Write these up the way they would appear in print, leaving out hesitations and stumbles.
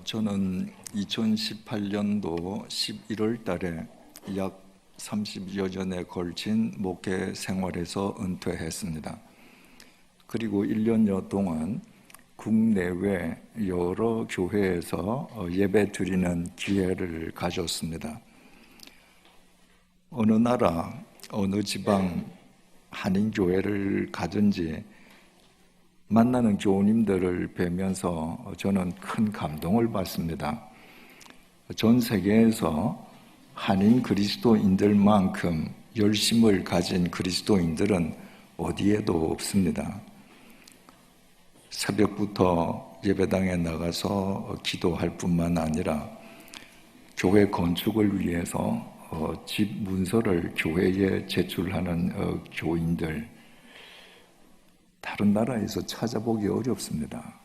저는 2018년도 11월 달에 약 30여 년에 걸친 목회 생활에서 은퇴했습니다. 그리고 1년여 동안 국내외 여러 교회에서 예배 드리는 기회를 가졌습니다. 어느 나라, 어느 지방 한인교회를 가든지 만나는 교우님들을 뵈면서 저는 큰 감동을 받습니다. 전 세계에서 한인 그리스도인들만큼 열심을 가진 그리스도인들은 어디에도 없습니다. 새벽부터 예배당에 나가서 기도할 뿐만 아니라 교회 건축을 위해서 집 문서를 교회에 제출하는 교인들, 다른 나라에서 찾아보기 어렵습니다.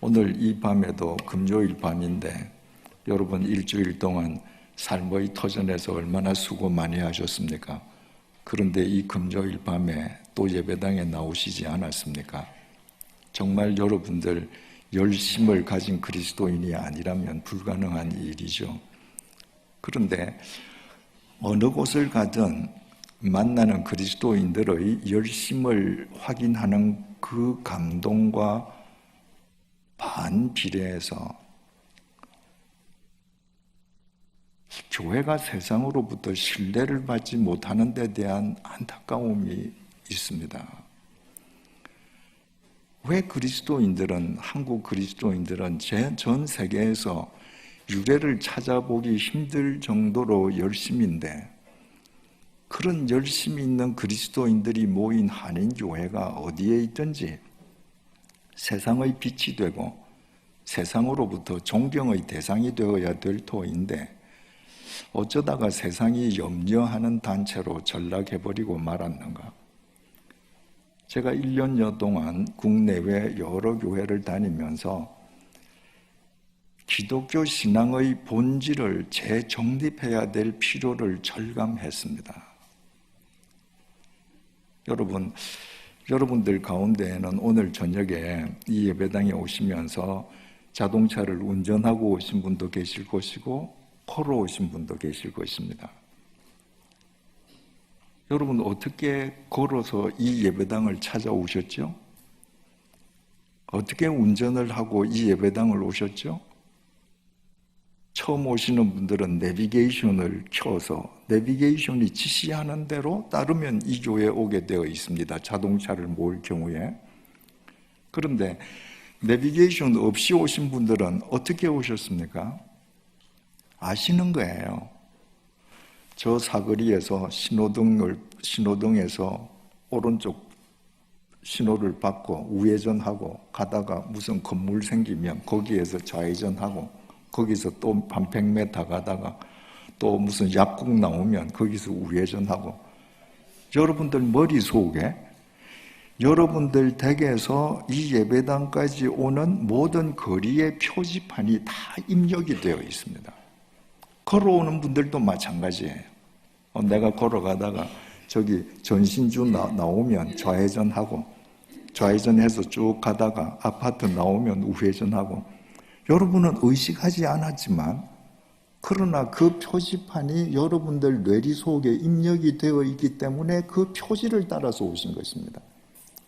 오늘 이 밤에도 금요일 밤인데 여러분 일주일 동안 삶의 터전에서 얼마나 수고 많이 하셨습니까? 그런데 이 금요일 밤에 또 예배당에 나오시지 않았습니까? 정말 여러분들 열심을 가진 그리스도인이 아니라면 불가능한 일이죠. 그런데 어느 곳을 가든 만나는 그리스도인들의 열심을 확인하는 그 감동과 반비례해서 교회가 세상으로부터 신뢰를 받지 못하는 데 대한 안타까움이 있습니다. 왜 그리스도인들은, 한국 그리스도인들은 전 세계에서 유래를 찾아보기 힘들 정도로 열심인데, 그런 열심이 있는 그리스도인들이 모인 한인교회가 어디에 있든지 세상의 빛이 되고 세상으로부터 존경의 대상이 되어야 될 터인데 어쩌다가 세상이 염려하는 단체로 전락해버리고 말았는가? 제가 1년여 동안 국내외 여러 교회를 다니면서 기독교 신앙의 본질을 재정립해야 될 필요를 절감했습니다. 여러분들 가운데에는 오늘 저녁에 이 예배당에 오시면서 자동차를 운전하고 오신 분도 계실 것이고 걸어오신 분도 계실 것입니다. 여러분 어떻게 걸어서 이 예배당을 찾아오셨죠? 어떻게 운전을 하고 이 예배당을 오셨죠? 처음 오시는 분들은 내비게이션을 켜서 내비게이션이 지시하는 대로 따르면 이 교회에 오게 되어 있습니다. 자동차를 모을 경우에. 그런데 내비게이션 없이 오신 분들은 어떻게 오셨습니까? 아시는 거예요. 저 사거리에서 신호등에서 오른쪽 신호를 받고 우회전하고 가다가 무슨 건물 생기면 거기에서 좌회전하고 거기서 또 한 100m 가다가 또 무슨 약국 나오면 거기서 우회전하고, 여러분들 머릿속에 여러분들 댁에서 이 예배당까지 오는 모든 거리의 표지판이 다 입력이 되어 있습니다. 걸어오는 분들도 마찬가지예요. 내가 걸어가다가 저기 전신주 나오면 좌회전하고 좌회전해서 쭉 가다가 아파트 나오면 우회전하고, 여러분은 의식하지 않았지만 그러나 그 표지판이 여러분들 뇌리 속에 입력이 되어 있기 때문에 그 표지를 따라서 오신 것입니다.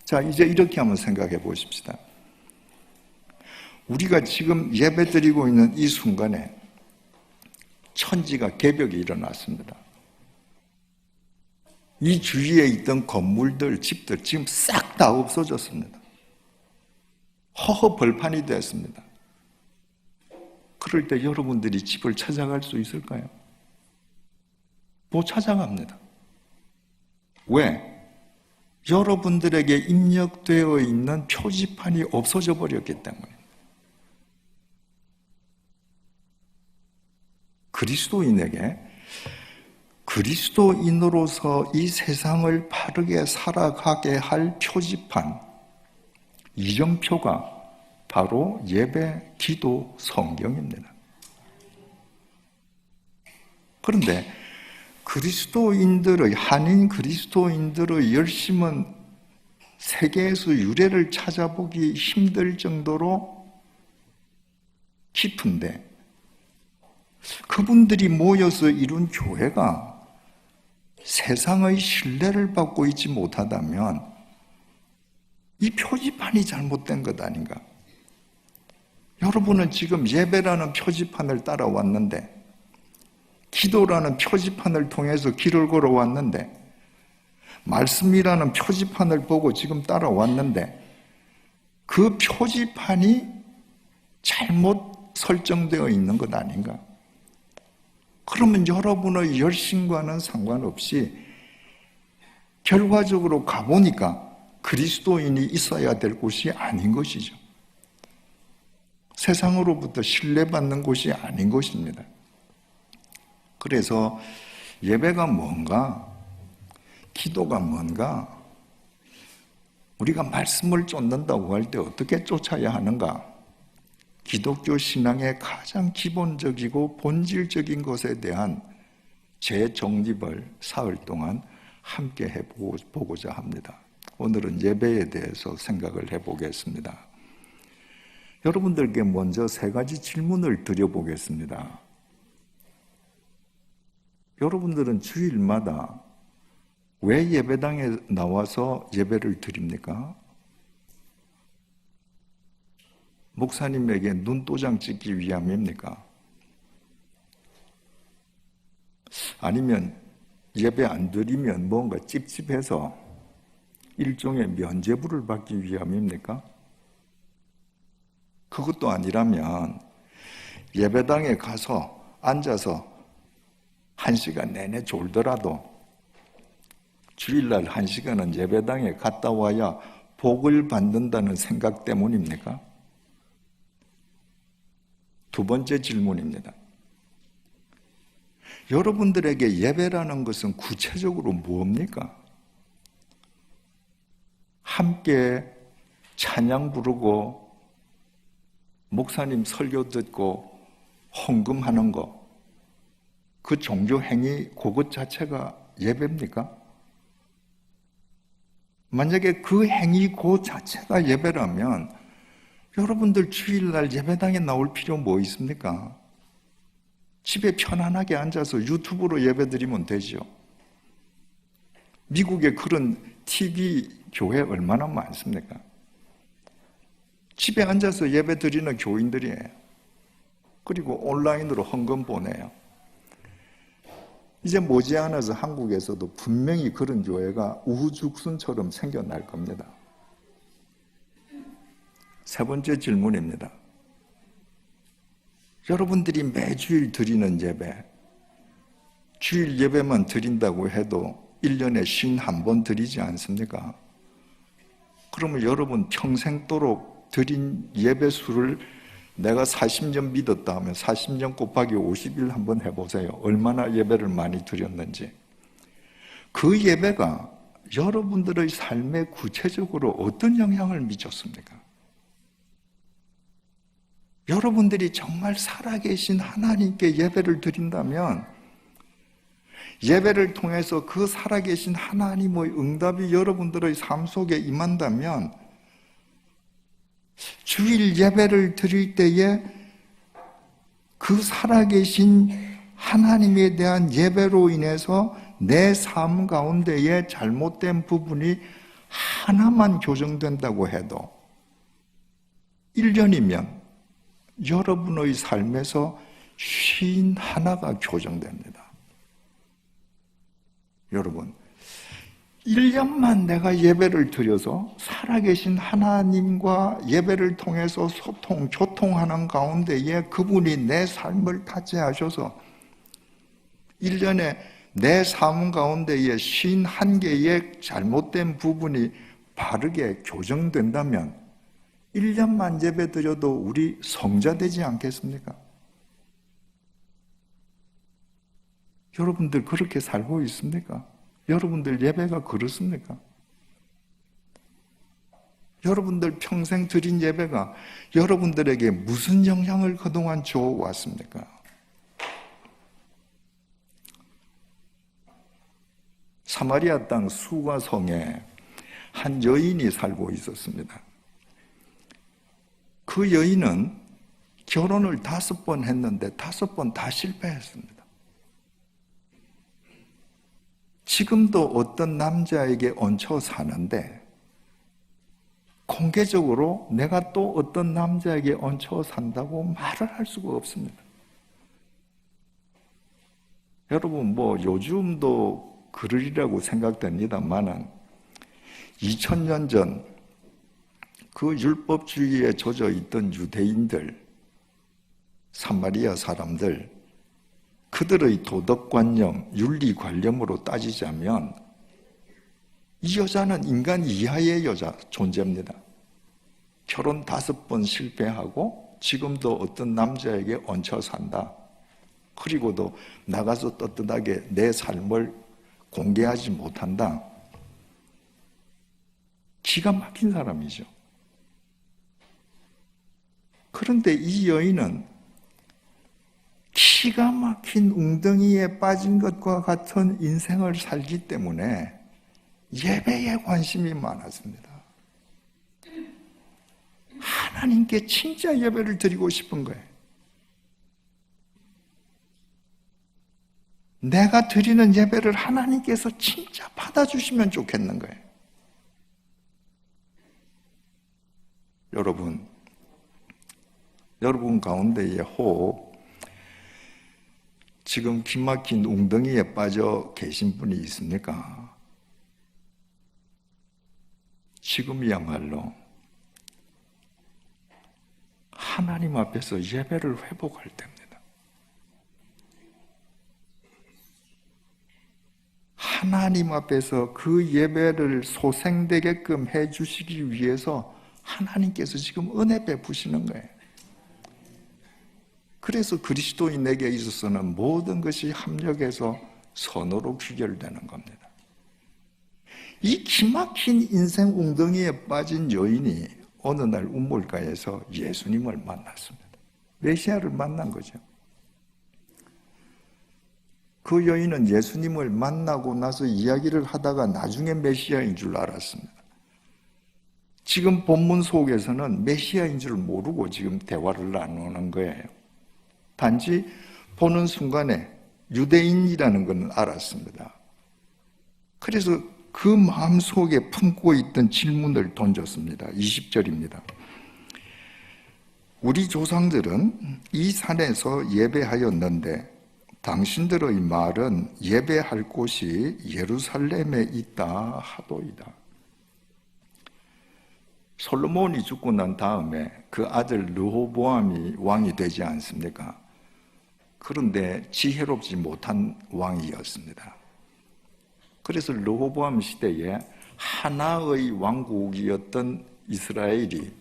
자, 이제 이렇게 한번 생각해 보십시다. 우리가 지금 예배 드리고 있는 이 순간에 천지가 개벽이 일어났습니다. 이 주위에 있던 건물들, 집들 지금 싹 다 없어졌습니다. 허허 벌판이 됐습니다. 그럴 때 여러분들이 집을 찾아갈 수 있을까요? 못 찾아갑니다. 왜? 여러분들에게 입력되어 있는 표지판이 없어져 버렸기 때문에. 그리스도인에게 그리스도인으로서 이 세상을 바르게 살아가게 할 표지판, 이정표가 바로 예배, 기도, 성경입니다. 그런데 그리스도인들의, 한인 그리스도인들의 열심은 세계에서 유래를 찾아보기 힘들 정도로 깊은데 그분들이 모여서 이룬 교회가 세상의 신뢰를 받고 있지 못하다면 이 표지판이 잘못된 것 아닌가? 여러분은 지금 예배라는 표지판을 따라왔는데, 기도라는 표지판을 통해서 길을 걸어왔는데, 말씀이라는 표지판을 보고 지금 따라왔는데, 그 표지판이 잘못 설정되어 있는 것 아닌가? 그러면 여러분의 열심과는 상관없이 결과적으로 가보니까 그리스도인이 있어야 될 곳이 아닌 것이죠. 세상으로부터 신뢰받는 곳이 아닌 것입니다. 그래서 예배가 뭔가, 기도가 뭔가, 우리가 말씀을 쫓는다고 할 때 어떻게 쫓아야 하는가? 기독교 신앙의 가장 기본적이고 본질적인 것에 대한 재정립을 사흘 동안 함께 해보고자 합니다. 오늘은 예배에 대해서 생각을 해보겠습니다. 여러분들께 먼저 3가지 질문을 드려보겠습니다. 여러분들은 주일마다 왜 예배당에 나와서 예배를 드립니까? 목사님에게 눈도장 찍기 위함입니까? 아니면 예배 안 드리면 뭔가 찝찝해서 일종의 면죄부를 받기 위함입니까? 그것도 아니라면 예배당에 가서 앉아서 1시간 내내 졸더라도 주일날 1시간은 예배당에 갔다 와야 복을 받는다는 생각 때문입니까? 2번째 질문입니다. 여러분들에게 예배라는 것은 구체적으로 뭡니까? 함께 찬양 부르고 목사님 설교 듣고 헌금하는 거, 그 종교 행위 그것 자체가 예배입니까? 만약에 그 행위 그 자체가 예배라면 여러분들 주일날 예배당에 나올 필요 뭐 있습니까? 집에 편안하게 앉아서 유튜브로 예배드리면 되죠. 미국에 그런 TV 교회 얼마나 많습니까? 집에 앉아서 예배드리는 교인들이에요. 그리고 온라인으로 헌금 보내요. 이제 머지않아서 한국에서도 분명히 그런 교회가 우후죽순처럼 생겨날 겁니다. 3번째 질문입니다. 여러분들이 매주일 드리는 예배, 주일 예배만 드린다고 해도 1년에 51번 드리지 않습니까? 그러면 여러분 평생도록 드린 예배 수를 내가 40년 믿었다 하면 40년 곱하기 50일 한번 해보세요. 얼마나 예배를 많이 드렸는지. 그 예배가 여러분들의 삶에 구체적으로 어떤 영향을 미쳤습니까? 여러분들이 정말 살아계신 하나님께 예배를 드린다면 예배를 통해서 그 살아계신 하나님의 응답이 여러분들의 삶 속에 임한다면 주일 예배를 드릴 때에 그 살아계신 하나님에 대한 예배로 인해서 내 삶 가운데에 잘못된 부분이 하나만 교정된다고 해도 1년이면 여러분의 삶에서 51가 교정됩니다. 여러분, 1년만 내가 예배를 드려서 살아계신 하나님과 예배를 통해서 교통하는 가운데에 그분이 내 삶을 타치하셔서 1년에 내 삶 가운데에 51개의 잘못된 부분이 바르게 교정된다면 1년만 예배 드려도 우리 성자 되지 않겠습니까? 여러분들 그렇게 살고 있습니까? 여러분들 예배가 그렇습니까? 여러분들 평생 드린 예배가 여러분들에게 무슨 영향을 그동안 주어왔습니까? 사마리아 땅 수가성에 한 여인이 살고 있었습니다. 그 여인은 결혼을 5번 했는데 5번 다 실패했습니다. 지금도 어떤 남자에게 얹혀 사는데 공개적으로 내가 또 어떤 남자에게 얹혀 산다고 말을 할 수가 없습니다. 여러분 요즘도 그러리라고 생각됩니다만은 2000년 전 그 율법주의에 젖어 있던 유대인들, 사마리아 사람들, 그들의 도덕관념, 윤리관념으로 따지자면 이 여자는 인간 이하의 존재입니다. 결혼 5번 실패하고 지금도 어떤 남자에게 얹혀 산다. 그리고도 나가서 떳떳하게 내 삶을 공개하지 못한다. 기가 막힌 사람이죠. 그런데 이 여인은 기가 막힌 웅덩이에 빠진 것과 같은 인생을 살기 때문에 예배에 관심이 많았습니다. 하나님께 진짜 예배를 드리고 싶은 거예요. 내가 드리는 예배를 하나님께서 진짜 받아주시면 좋겠는 거예요. 여러분 가운데에 혹 지금 기막힌 웅덩이에 빠져 계신 분이 있습니까? 지금이야말로 하나님 앞에서 예배를 회복할 때입니다. 하나님 앞에서 그 예배를 소생되게끔 해주시기 위해서 하나님께서 지금 은혜 베푸시는 거예요. 그래서 그리스도인에게 있어서는 모든 것이 합력해서 선으로 귀결되는 겁니다. 이 기막힌 인생 웅덩이에 빠진 여인이 어느 날 우물가에서 예수님을 만났습니다. 메시아를 만난 거죠. 그 여인은 예수님을 만나고 나서 이야기를 하다가 나중에 메시아인 줄 알았습니다. 지금 본문 속에서는 메시아인 줄 모르고 지금 대화를 나누는 거예요. 단지 보는 순간에 유대인이라는 건 알았습니다. 그래서 그 마음속에 품고 있던 질문을 던졌습니다. 20절입니다. 우리 조상들은 이 산에서 예배하였는데 당신들의 말은 예배할 곳이 예루살렘에 있다 하도이다. 솔로몬이 죽고 난 다음에 그 아들 르호보암이 왕이 되지 않습니까? 그런데 지혜롭지 못한 왕이었습니다. 그래서 르호보암 시대에 하나의 왕국이었던 이스라엘이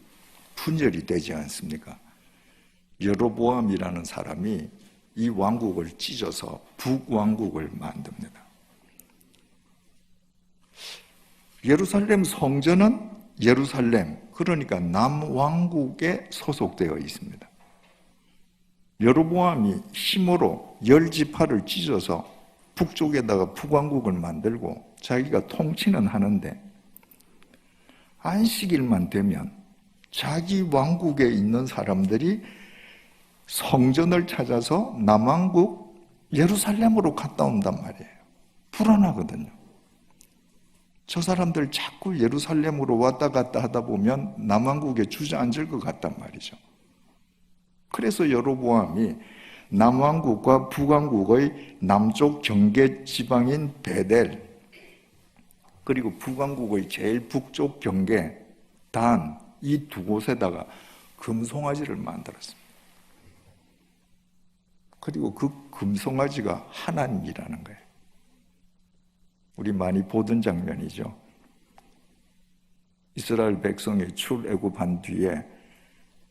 분열이 되지 않습니까? 여로보암이라는 사람이 이 왕국을 찢어서 북왕국을 만듭니다. 예루살렘 성전은 예루살렘, 그러니까 남왕국에 소속되어 있습니다. 여로보암이 힘으로 10지파를 찢어서 북쪽에다가 북왕국을 만들고 자기가 통치는 하는데 안식일만 되면 자기 왕국에 있는 사람들이 성전을 찾아서 남왕국 예루살렘으로 갔다 온단 말이에요. 불안하거든요. 저 사람들 자꾸 예루살렘으로 왔다 갔다 하다 보면 남왕국에 주저앉을 것 같단 말이죠. 그래서 여로보암이 남왕국과 북왕국의 남쪽 경계 지방인 베델, 그리고 북왕국의 제일 북쪽 경계 단, 이 두 곳에다가 금송아지를 만들었습니다. 그리고 그 금송아지가 하나님이라는 거예요. 우리 많이 보던 장면이죠. 이스라엘 백성이 출애굽한 뒤에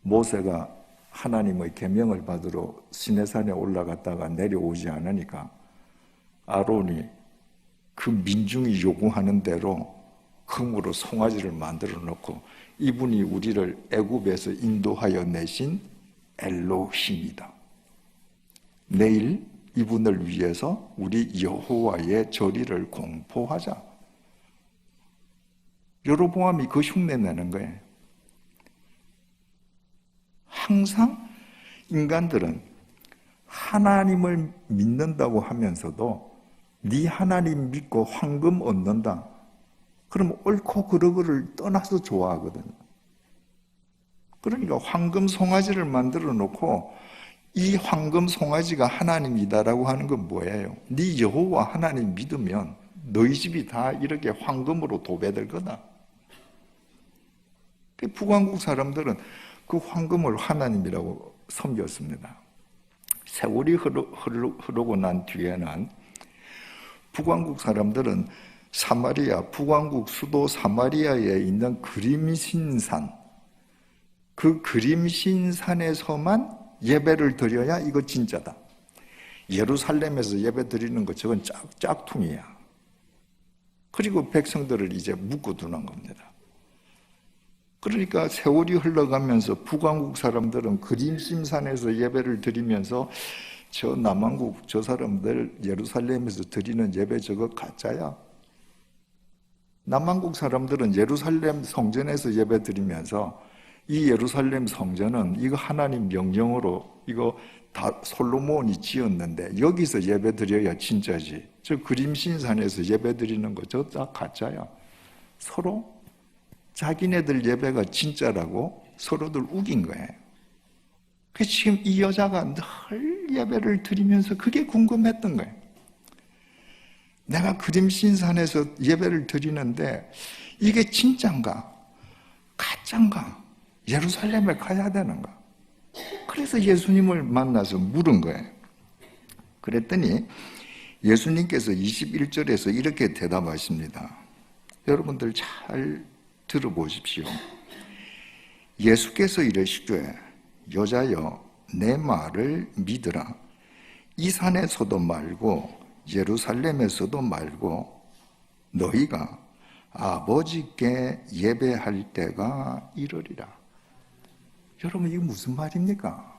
모세가 하나님의 계명을 받으러 시내산에 올라갔다가 내려오지 않으니까 아론이 그 민중이 요구하는 대로 금으로 송아지를 만들어 놓고 이분이 우리를 애굽에서 인도하여 내신 엘로힘이다. 내일 이분을 위해서 우리 여호와의 절기를 공포하자. 여로보암이 그 흉내 내는 거예요. 항상 인간들은 하나님을 믿는다고 하면서도 네 하나님 믿고 황금 얻는다. 그럼 옳고 그르고를 떠나서 좋아하거든요. 그러니까 황금 송아지를 만들어 놓고 이 황금 송아지가 하나님이다라고 하는 건 뭐예요? 네 여호와 하나님 믿으면 너희 집이 다 이렇게 황금으로 도배될 거다. 북왕국 사람들은 그 황금을 하나님이라고 섬겼습니다. 세월이 흐르고 난 뒤에는 북왕국 사람들은 북왕국 수도 사마리아에 있는 그림신산, 그 그림신산에서만 예배를 드려야 이거 진짜다. 예루살렘에서 예배 드리는 거 저건 짝퉁이야. 그리고 백성들을 이제 묶어두는 겁니다. 그러니까 세월이 흘러가면서 북왕국 사람들은 그림신산에서 예배를 드리면서 저 남왕국 저 사람들 예루살렘에서 드리는 예배 저거 가짜야. 남왕국 사람들은 예루살렘 성전에서 예배 드리면서 이 예루살렘 성전은 이거 하나님 명령으로 이거 다 솔로몬이 지었는데 여기서 예배 드려야 진짜지. 저 그림신산에서 예배 드리는 거 저 다 가짜야. 서로 자기네들 예배가 진짜라고 서로들 우긴 거예요. 그래서 지금 이 여자가 늘 예배를 드리면서 그게 궁금했던 거예요. 내가 그림신산에서 예배를 드리는데 이게 진짠가? 가짠가? 예루살렘에 가야 되는가? 그래서 예수님을 만나서 물은 거예요. 그랬더니 예수님께서 21절에서 이렇게 대답하십니다. 여러분들 잘 들어보십시오. 예수께서 이르시되 여자여 내 말을 믿으라. 이 산에서도 말고 예루살렘에서도 말고 너희가 아버지께 예배할 때가 이르리라. 여러분 이게 무슨 말입니까?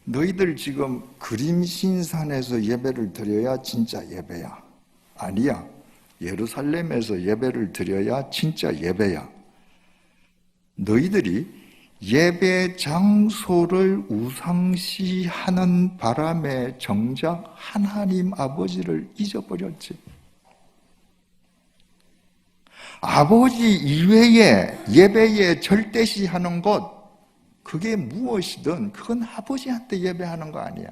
너희들 지금 그림신산에서 예배를 드려야 진짜 예배야. 아니야. 예루살렘에서 예배를 드려야 진짜 예배야. 너희들이 예배 장소를 우상시하는 바람에 정작 하나님 아버지를 잊어버렸지. 아버지 이외에 예배에 절대시하는 것, 그게 무엇이든 그건 아버지한테 예배하는 거 아니야.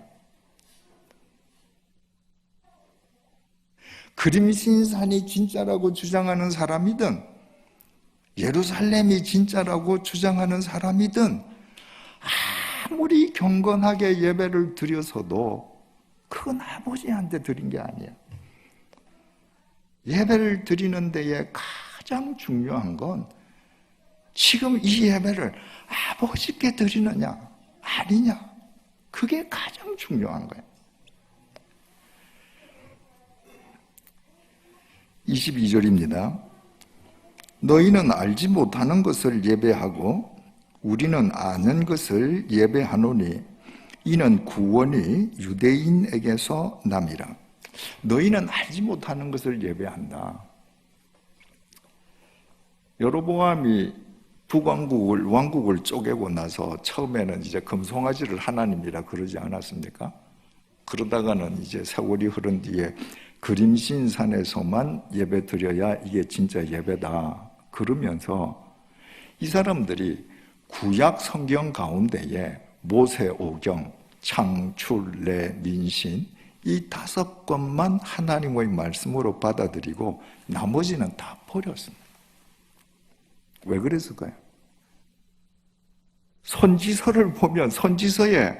그림신산이 진짜라고 주장하는 사람이든 예루살렘이 진짜라고 주장하는 사람이든 아무리 경건하게 예배를 드려서도 그건 아버지한테 드린 게 아니야. 예배를 드리는 데에 가장 중요한 건 지금 이 예배를 아버지께 드리느냐 아니냐, 그게 가장 중요한 거예요. 22절입니다. 너희는 알지 못하는 것을 예배하고 우리는 아는 것을 예배하노니 이는 구원이 유대인에게서 남이라. 너희는 알지 못하는 것을 예배한다. 여로보암이 왕국을 쪼개고 나서 처음에는 이제 금송아지를 하나님이라 그러지 않았습니까? 그러다가는 이제 세월이 흐른 뒤에 그림신산에서만 예배 드려야 이게 진짜 예배다 그러면서 이 사람들이 구약 성경 가운데에 모세오경, 창출, 내, 민신 이 5권만 하나님의 말씀으로 받아들이고 나머지는 다 버렸습니다. 왜 그랬을까요? 선지서를 보면 선지서에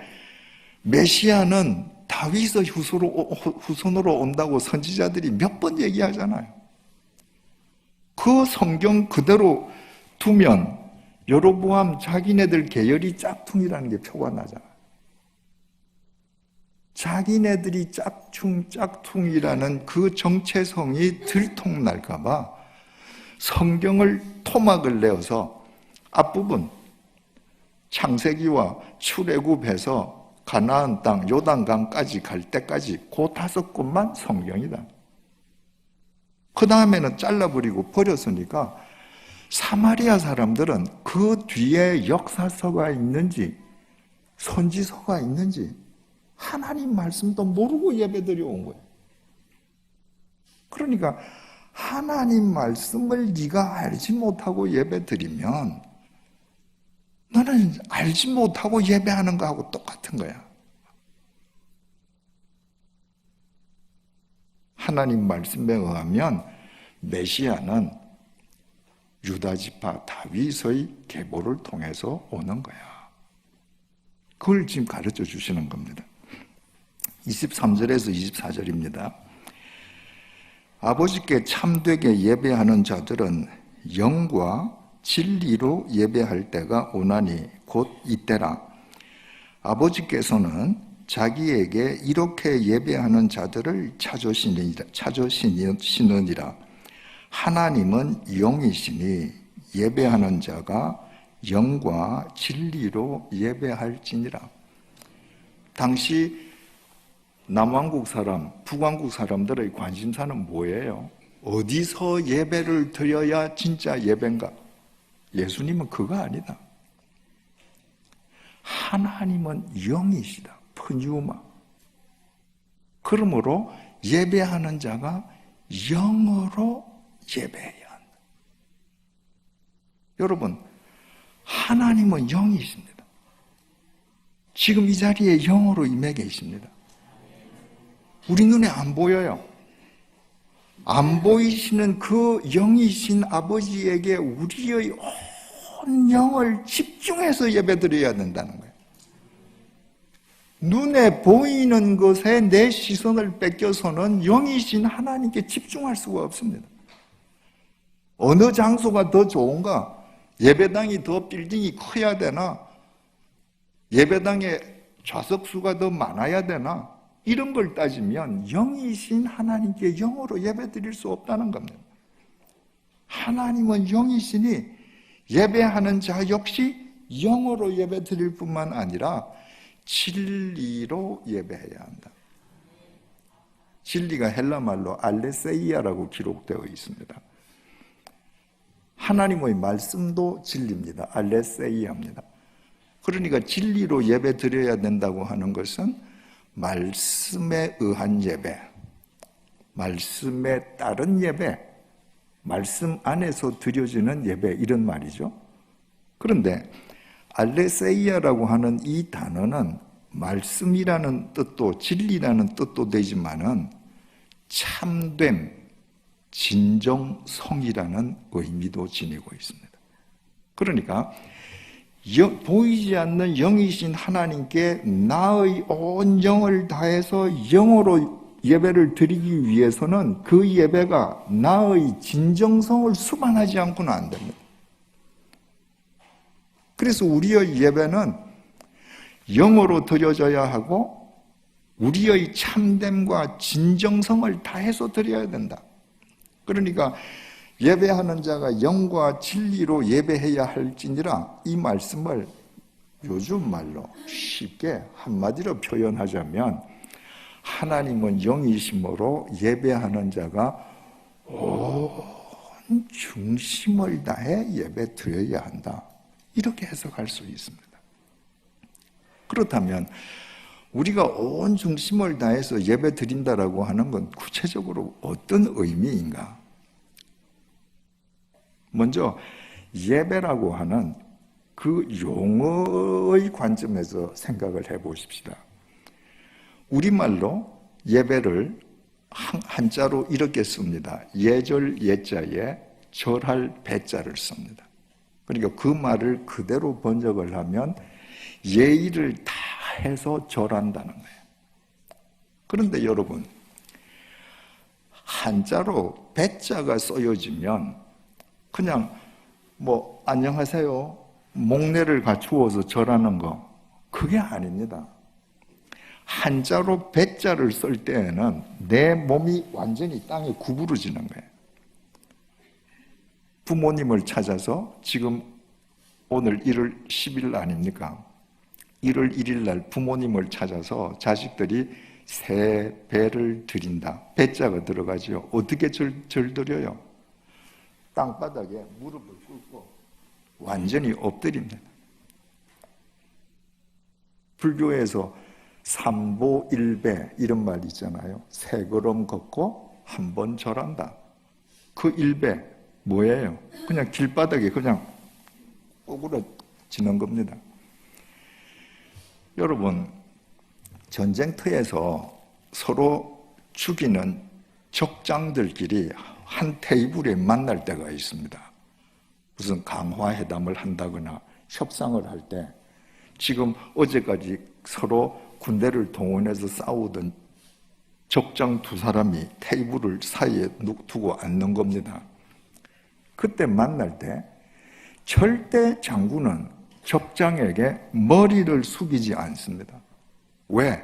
메시아는 다윗의 후손으로 온다고 선지자들이 몇 번 얘기하잖아요. 그 성경 그대로 두면 여로보암 자기네들 계열이 짝퉁이라는 게 표가 나잖아요. 자기네들이 짝퉁이라는 그 정체성이 들통날까 봐 성경을 토막을 내어서 앞부분 창세기와 출애굽해서 가나안 땅 요단강까지 갈 때까지 그 5권만 성경이다. 그 다음에는 잘라버리고 버렸으니까 사마리아 사람들은 그 뒤에 역사서가 있는지 선지서가 있는지 하나님 말씀도 모르고 예배드려 온 거예요. 그러니까 하나님 말씀을 네가 알지 못하고 예배드리면 너는 알지 못하고 예배하는 거하고 똑같은 거야. 하나님 말씀에 의하면 메시아는 유다지파 다윗의 계보를 통해서 오는 거야. 그걸 지금 가르쳐 주시는 겁니다. 23절에서 24절입니다. 아버지께 참되게 예배하는 자들은 영과 진리로 예배할 때가 오나니 곧 이때라. 아버지께서는 자기에게 이렇게 예배하는 자들을 찾으시느니라. 하나님은 영이시니 예배하는 자가 영과 진리로 예배할지니라. 당시 남왕국 사람, 북왕국 사람들의 관심사는 뭐예요? 어디서 예배를 드려야 진짜 예배인가? 예수님은 그거 아니다. 하나님은 영이시다. 푸뉴마. 그러므로 예배하는 자가 영으로 예배해야 한다. 여러분, 하나님은 영이십니다. 지금 이 자리에 영으로 임해 계십니다. 우리 눈에 안 보여요. 안 보이시는 그 영이신 아버지에게 우리의 온 영을 집중해서 예배드려야 된다는 거예요. 눈에 보이는 것에 내 시선을 뺏겨서는 영이신 하나님께 집중할 수가 없습니다. 어느 장소가 더 좋은가? 예배당이 더 빌딩이 커야 되나? 예배당에 좌석수가 더 많아야 되나? 이런 걸 따지면 영이신 하나님께 영으로 예배드릴 수 없다는 겁니다. 하나님은 영이시니 예배하는 자 역시 영으로 예배드릴 뿐만 아니라 진리로 예배해야 한다. 진리가 헬라말로 알레세이아라고 기록되어 있습니다. 하나님의 말씀도 진리입니다. 알레세이아입니다. 그러니까 진리로 예배드려야 된다고 하는 것은 말씀에 의한 예배, 말씀에 따른 예배, 말씀 안에서 드려지는 예배, 이런 말이죠. 그런데 알레세이아라고 하는 이 단어는 말씀이라는 뜻도 진리라는 뜻도 되지만은 참됨, 진정성이라는 의미도 지니고 있습니다. 그러니까 보이지 않는 영이신 하나님께 나의 온 영을 다해서 영으로 예배를 드리기 위해서는 그 예배가 나의 진정성을 수반하지 않고는 안 됩니다. 그래서 우리의 예배는 영으로 드려져야 하고 우리의 참됨과 진정성을 다해서 드려야 된다. 그러니까 예배하는 자가 영과 진리로 예배해야 할지니라, 이 말씀을 요즘 말로 쉽게 한마디로 표현하자면 하나님은 영이심으로 예배하는 자가 온 중심을 다해 예배 드려야 한다. 이렇게 해석할 수 있습니다. 그렇다면 우리가 온 중심을 다해서 예배 드린다라고 하는 건 구체적으로 어떤 의미인가? 먼저 예배라고 하는 그 용어의 관점에서 생각을 해보십시다. 우리말로 예배를 한자로 이렇게 씁니다. 예절 예자에 절할 배자를 씁니다. 그러니까 그 말을 그대로 번역을 하면 예의를 다 해서 절한다는 거예요. 그런데 여러분, 한자로 배자가 쓰여지면 그냥 안녕하세요, 목례를 갖추어서 절하는 거, 그게 아닙니다. 한자로 배자를 쓸 때에는 내 몸이 완전히 땅에 구부러지는 거예요. 부모님을 찾아서 지금 오늘 1월 10일 아닙니까? 1월 1일 날 부모님을 찾아서 자식들이 새 배를 드린다. 배자가 들어가죠. 어떻게 절드려요? 땅바닥에 무릎을 꿇고 완전히 엎드립니다. 불교에서 삼보일배 이런 말 있잖아요. 세 걸음 걷고 한 번 절한다. 그 일배 뭐예요? 그냥 길바닥에 그냥 꼬꾸라지는 겁니다. 여러분, 전쟁터에서 서로 죽이는 적장들끼리 한 테이블에 만날 때가 있습니다. 무슨 강화회담을 한다거나 협상을 할 때 지금 어제까지 서로 군대를 동원해서 싸우던 적장 두 사람이 테이블을 사이에 두고 앉는 겁니다. 그때 만날 때 절대 장군은 적장에게 머리를 숙이지 않습니다. 왜?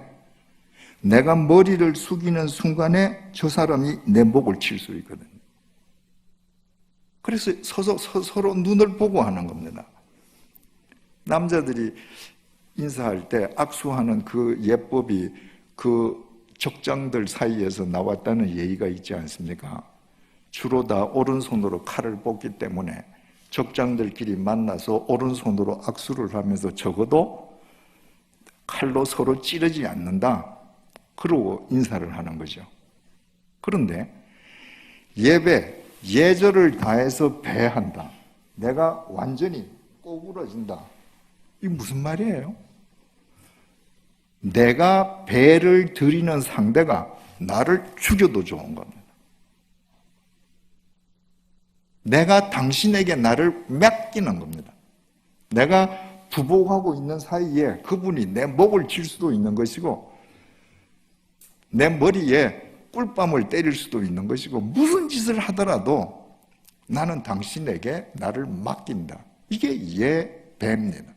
내가 머리를 숙이는 순간에 저 사람이 내 목을 칠 수 있거든요. 그래서 서로 눈을 보고 하는 겁니다. 남자들이 인사할 때 악수하는 그 예법이 그 적장들 사이에서 나왔다는 예의가 있지 않습니까? 주로 다 오른손으로 칼을 뽑기 때문에 적장들끼리 만나서 오른손으로 악수를 하면서 적어도 칼로 서로 찌르지 않는다. 그러고 인사를 하는 거죠. 그런데 예배, 예절을 다해서 배한다. 내가 완전히 꼬꾸라진다. 이게 무슨 말이에요? 내가 배를 드리는 상대가 나를 죽여도 좋은 겁니다. 내가 당신에게 나를 맡기는 겁니다. 내가 부복하고 있는 사이에 그분이 내 목을 칠 수도 있는 것이고 내 머리에 꿀밤을 때릴 수도 있는 것이고 무슨 짓을 하더라도 나는 당신에게 나를 맡긴다. 이게 예배입니다.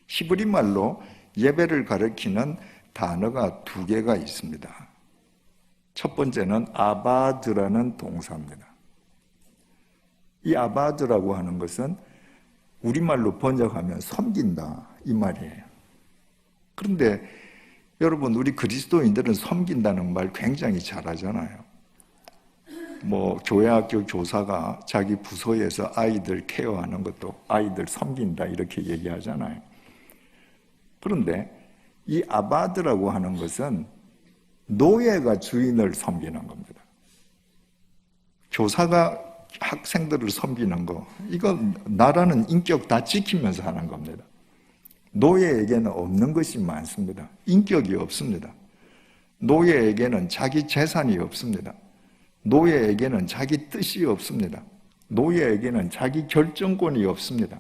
히브리 말로 예배를 가리키는 단어가 두 개가 있습니다. 첫 번째는 아바드라는 동사입니다. 이 아바드라고 하는 것은 우리말로 번역하면 섬긴다 이 말이에요. 그런데 여러분, 우리 그리스도인들은 섬긴다는 말 굉장히 잘하잖아요. 교회학교 교사가 자기 부서에서 아이들 케어하는 것도 아이들 섬긴다 이렇게 얘기하잖아요. 그런데 이 아바드라고 하는 것은 노예가 주인을 섬기는 겁니다. 교사가 학생들을 섬기는 거, 이건 나라는 인격 다 지키면서 하는 겁니다. 노예에게는 없는 것이 많습니다. 인격이 없습니다. 노예에게는 자기 재산이 없습니다. 노예에게는 자기 뜻이 없습니다. 노예에게는 자기 결정권이 없습니다.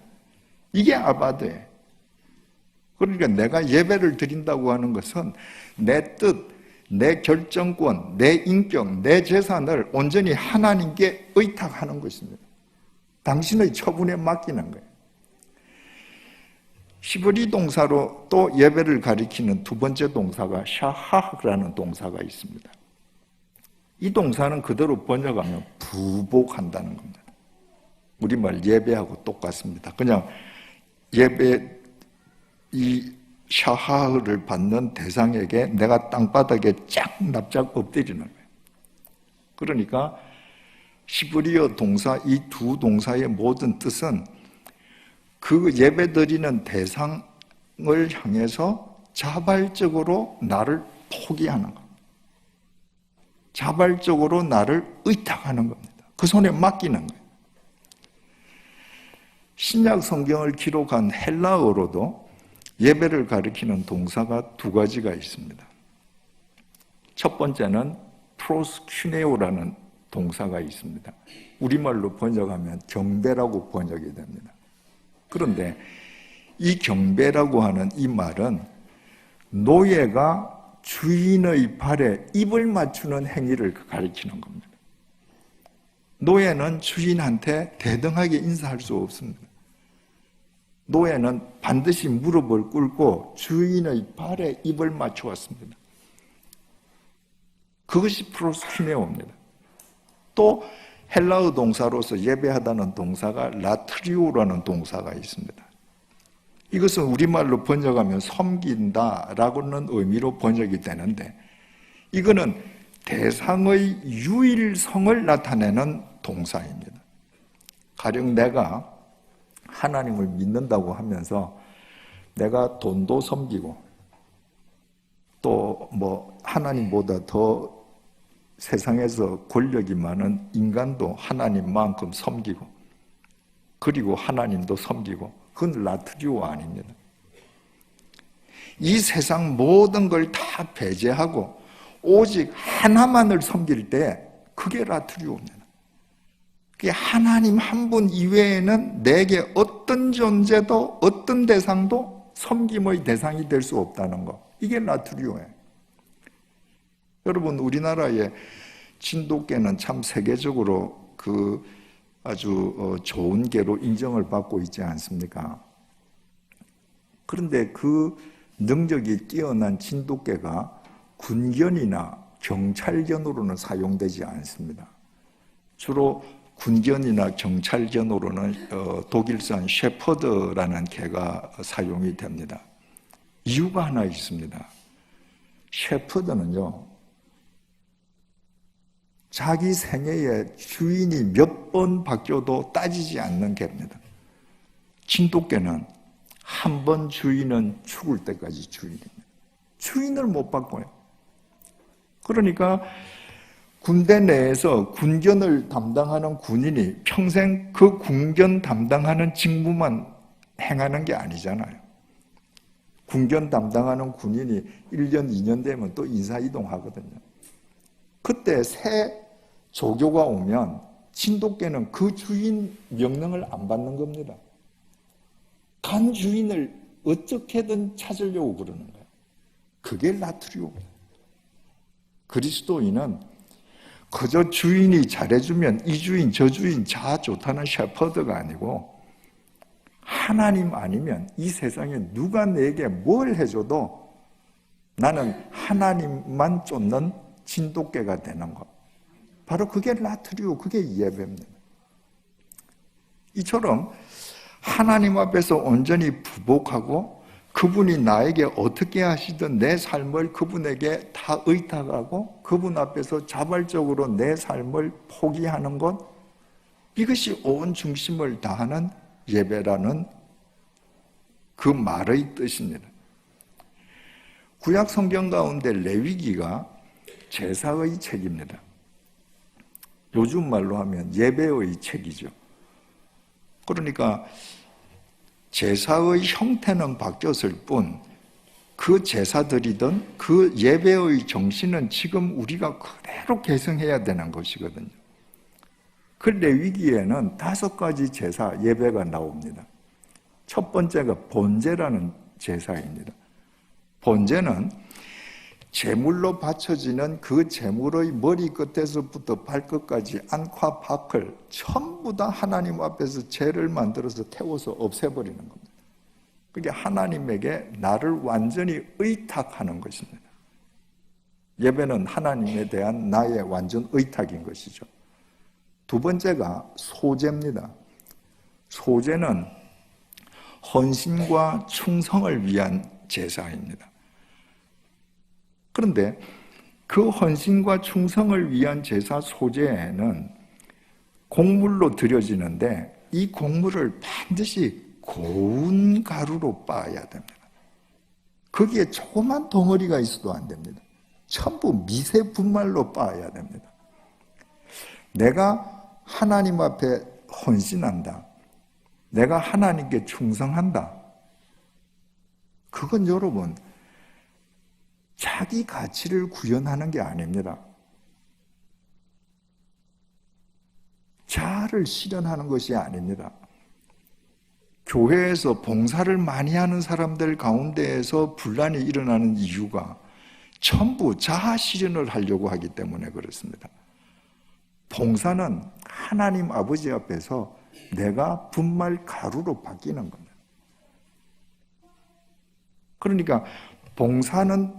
이게 아바드예요. 그러니까 내가 예배를 드린다고 하는 것은 내 뜻, 내 결정권, 내 인격, 내 재산을 온전히 하나님께 의탁하는 것입니다. 당신의 처분에 맡기는 거예요. 히브리 동사로 또 예배를 가리키는 두 번째 동사가 샤하라는 동사가 있습니다. 이 동사는 그대로 번역하면 부복한다는 겁니다. 우리말 예배하고 똑같습니다. 그냥 예배 이 샤하를 받는 대상에게 내가 땅바닥에 쫙 납작 엎드리는 거예요. 그러니까 히브리어 동사 이 두 동사의 모든 뜻은 그 예배드리는 대상을 향해서 자발적으로 나를 포기하는 것, 자발적으로 나를 의탁하는 겁니다. 그 손에 맡기는 거예요. 신약 성경을 기록한 헬라어로도 예배를 가리키는 동사가 두 가지가 있습니다. 첫 번째는 프로스큐네오라는 동사가 있습니다. 우리말로 번역하면 경배라고 번역이 됩니다. 그런데 이 경배라고 하는 이 말은 노예가 주인의 발에 입을 맞추는 행위를 가리키는 겁니다. 노예는 주인한테 대등하게 인사할 수 없습니다. 노예는 반드시 무릎을 꿇고 주인의 발에 입을 맞추었습니다. 그것이 프로스큐네오입니다. 또 헬라어 동사로서 예배하다는 동사가 라트리오라는 동사가 있습니다. 이것은 우리말로 번역하면 섬긴다라고는 의미로 번역이 되는데 이거는 대상의 유일성을 나타내는 동사입니다. 가령 내가 하나님을 믿는다고 하면서 내가 돈도 섬기고 또 뭐 하나님보다 더 세상에서 권력이 많은 인간도 하나님만큼 섬기고 그리고 하나님도 섬기고 그건 라트리오 아닙니다. 이 세상 모든 걸 다 배제하고 오직 하나만을 섬길 때 그게 라트리오입니다. 그게 하나님 한 분 이외에는 내게 어떤 존재도 어떤 대상도 섬김의 대상이 될 수 없다는 것. 이게 라트리오예요. 여러분 우리나라의 진돗개는 참 세계적으로 그 아주 좋은 개로 인정을 받고 있지 않습니까? 그런데 그 능력이 뛰어난 진돗개가 군견이나 경찰견으로는 사용되지 않습니다. 주로 군견이나 경찰견으로는 독일산 셰퍼드라는 개가 사용이 됩니다. 이유가 하나 있습니다. 셰퍼드는요, 자기 생애에 주인이 몇 번 바뀌어도 따지지 않는 개입니다. 진돗개는 한 번 주인은 죽을 때까지 주인입니다. 주인을 못 바꿔요. 그러니까 군대 내에서 군견을 담당하는 군인이 평생 그 군견 담당하는 직무만 행하는 게 아니잖아요. 군견 담당하는 군인이 1년, 2년 되면 또 인사이동하거든요. 그때 새 조교가 오면 진돗개는 그 주인 명령을 안 받는 겁니다. 간 주인을 어떻게든 찾으려고 그러는 거예요. 그게 라트리오입니다. 그리스도인은 그저 주인이 잘해주면 이 주인 저 주인 다 좋다는 셰퍼드가 아니고 하나님 아니면 이 세상에 누가 내게 뭘 해줘도 나는 하나님만 쫓는 진돗개가 되는 것. 바로 그게 라트리오, 그게 예배입니다. 이처럼 하나님 앞에서 온전히 부복하고 그분이 나에게 어떻게 하시든 내 삶을 그분에게 다 의탁하고 그분 앞에서 자발적으로 내 삶을 포기하는 것, 이것이 온 중심을 다하는 예배라는 그 말의 뜻입니다. 구약 성경 가운데 레위기가 제사의 책입니다. 요즘 말로 하면 예배의 책이죠. 그러니까 제사의 형태는 바뀌었을 뿐 그 제사 드리던 그 예배의 정신은 지금 우리가 그대로 계승해야 되는 것이거든요. 그 레위기에는 5가지 제사 예배가 나옵니다. 첫 번째가 번제라는 제사입니다. 번제는 제물로 바쳐지는 그 제물의 머리끝에서부터 발끝까지 안과 밖을 전부 다 하나님 앞에서 죄를 만들어서 태워서 없애버리는 겁니다. 그게 하나님에게 나를 완전히 의탁하는 것입니다. 예배는 하나님에 대한 나의 완전 의탁인 것이죠. 두 번째가 소제입니다. 소제는 헌신과 충성을 위한 제사입니다. 그런데 그 헌신과 충성을 위한 제사 소제에는 곡물로 드려지는데 이 곡물을 반드시 고운 가루로 빻아야 됩니다. 거기에 조그만 덩어리가 있어도 안 됩니다. 전부 미세 분말로 빻아야 됩니다. 내가 하나님 앞에 헌신한다. 내가 하나님께 충성한다. 그건 여러분 자기 가치를 구현하는 게 아닙니다. 자아를 실현하는 것이 아닙니다. 교회에서 봉사를 많이 하는 사람들 가운데에서 분란이 일어나는 이유가 전부 자아 실현을 하려고 하기 때문에 그렇습니다. 봉사는 하나님 아버지 앞에서 내가 분말 가루로 바뀌는 겁니다. 그러니까 봉사는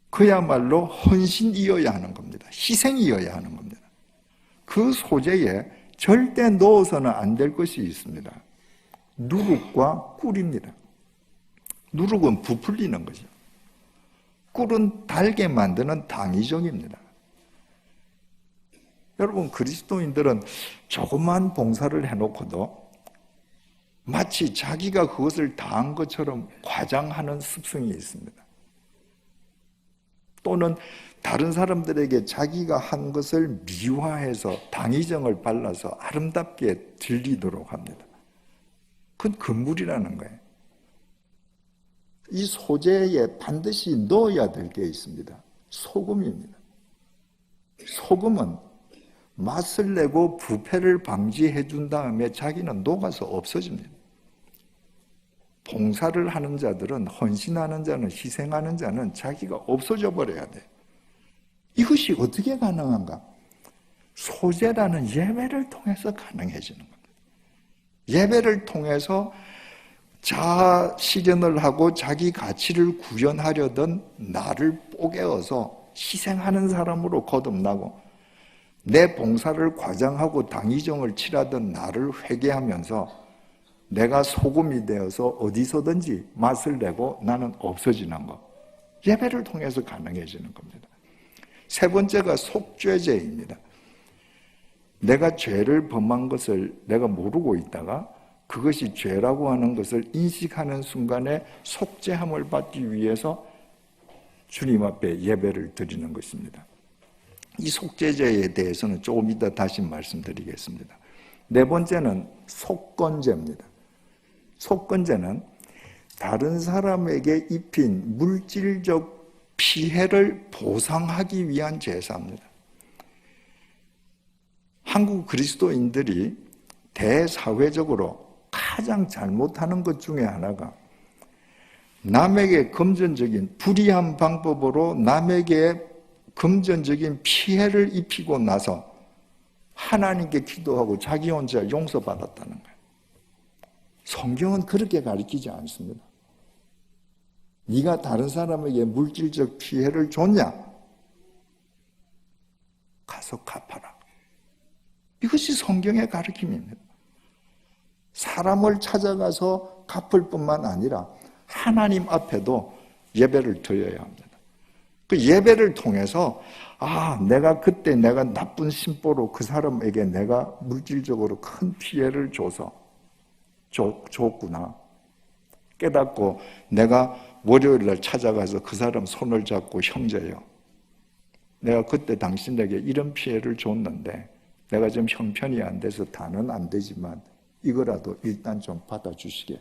그야말로 헌신이어야 하는 겁니다. 희생이어야 하는 겁니다. 그 소재에 절대 넣어서는 안 될 것이 있습니다. 누룩과 꿀입니다. 누룩은 부풀리는 거죠. 꿀은 달게 만드는 당위적입니다. 여러분, 그리스도인들은 조그만 봉사를 해놓고도 마치 자기가 그것을 다한 것처럼 과장하는 습성이 있습니다. 또는 다른 사람들에게 자기가 한 것을 미화해서 당위정을 발라서 아름답게 들리도록 합니다. 그건 금물이라는 거예요. 이 소재에 반드시 넣어야 될 게 있습니다. 소금입니다. 소금은 맛을 내고 부패를 방지해 준 다음에 자기는 녹아서 없어집니다. 봉사를 하는 자들은, 헌신하는 자는, 희생하는 자는 자기가 없어져 버려야 돼. 이것이 어떻게 가능한가? 소재라는 예배를 통해서 가능해지는 겁니다. 예배를 통해서 자아 실현을 하고 자기 가치를 구현하려던 나를 뽀개어서 희생하는 사람으로 거듭나고, 내 봉사를 과장하고 당위정을 칠하던 나를 회개하면서 내가 소금이 되어서 어디서든지 맛을 내고 나는 없어지는 것, 예배를 통해서 가능해지는 겁니다. 세 번째가 속죄제입니다. 내가 죄를 범한 것을 내가 모르고 있다가 그것이 죄라고 하는 것을 인식하는 순간에 속죄함을 받기 위해서 주님 앞에 예배를 드리는 것입니다. 이 속죄제에 대해서는 조금 이따 다시 말씀드리겠습니다. 네 번째는 속건제입니다. 속건제는 다른 사람에게 입힌 물질적 피해를 보상하기 위한 제사입니다. 한국 그리스도인들이 대사회적으로 가장 잘못하는 것 중에 하나가 남에게 금전적인 불이한 방법으로 남에게 금전적인 피해를 입히고 나서 하나님께 기도하고 자기 혼자 용서받았다는 거예요. 성경은 그렇게 가르치지 않습니다. 네가 다른 사람에게 물질적 피해를 줬냐? 가서 갚아라. 이것이 성경의 가르침입니다. 사람을 찾아가서 갚을 뿐만 아니라 하나님 앞에도 예배를 드려야 합니다. 그 예배를 통해서 내가 그때 내가 나쁜 심보로 그 사람에게 내가 물질적으로 큰 피해를 줬구나 깨닫고 내가 월요일 날 찾아가서 그 사람 손을 잡고, 형제요, 내가 그때 당신에게 이런 피해를 줬는데 내가 좀 형편이 안 돼서 다는 안 되지만 이거라도 일단 좀 받아주시게.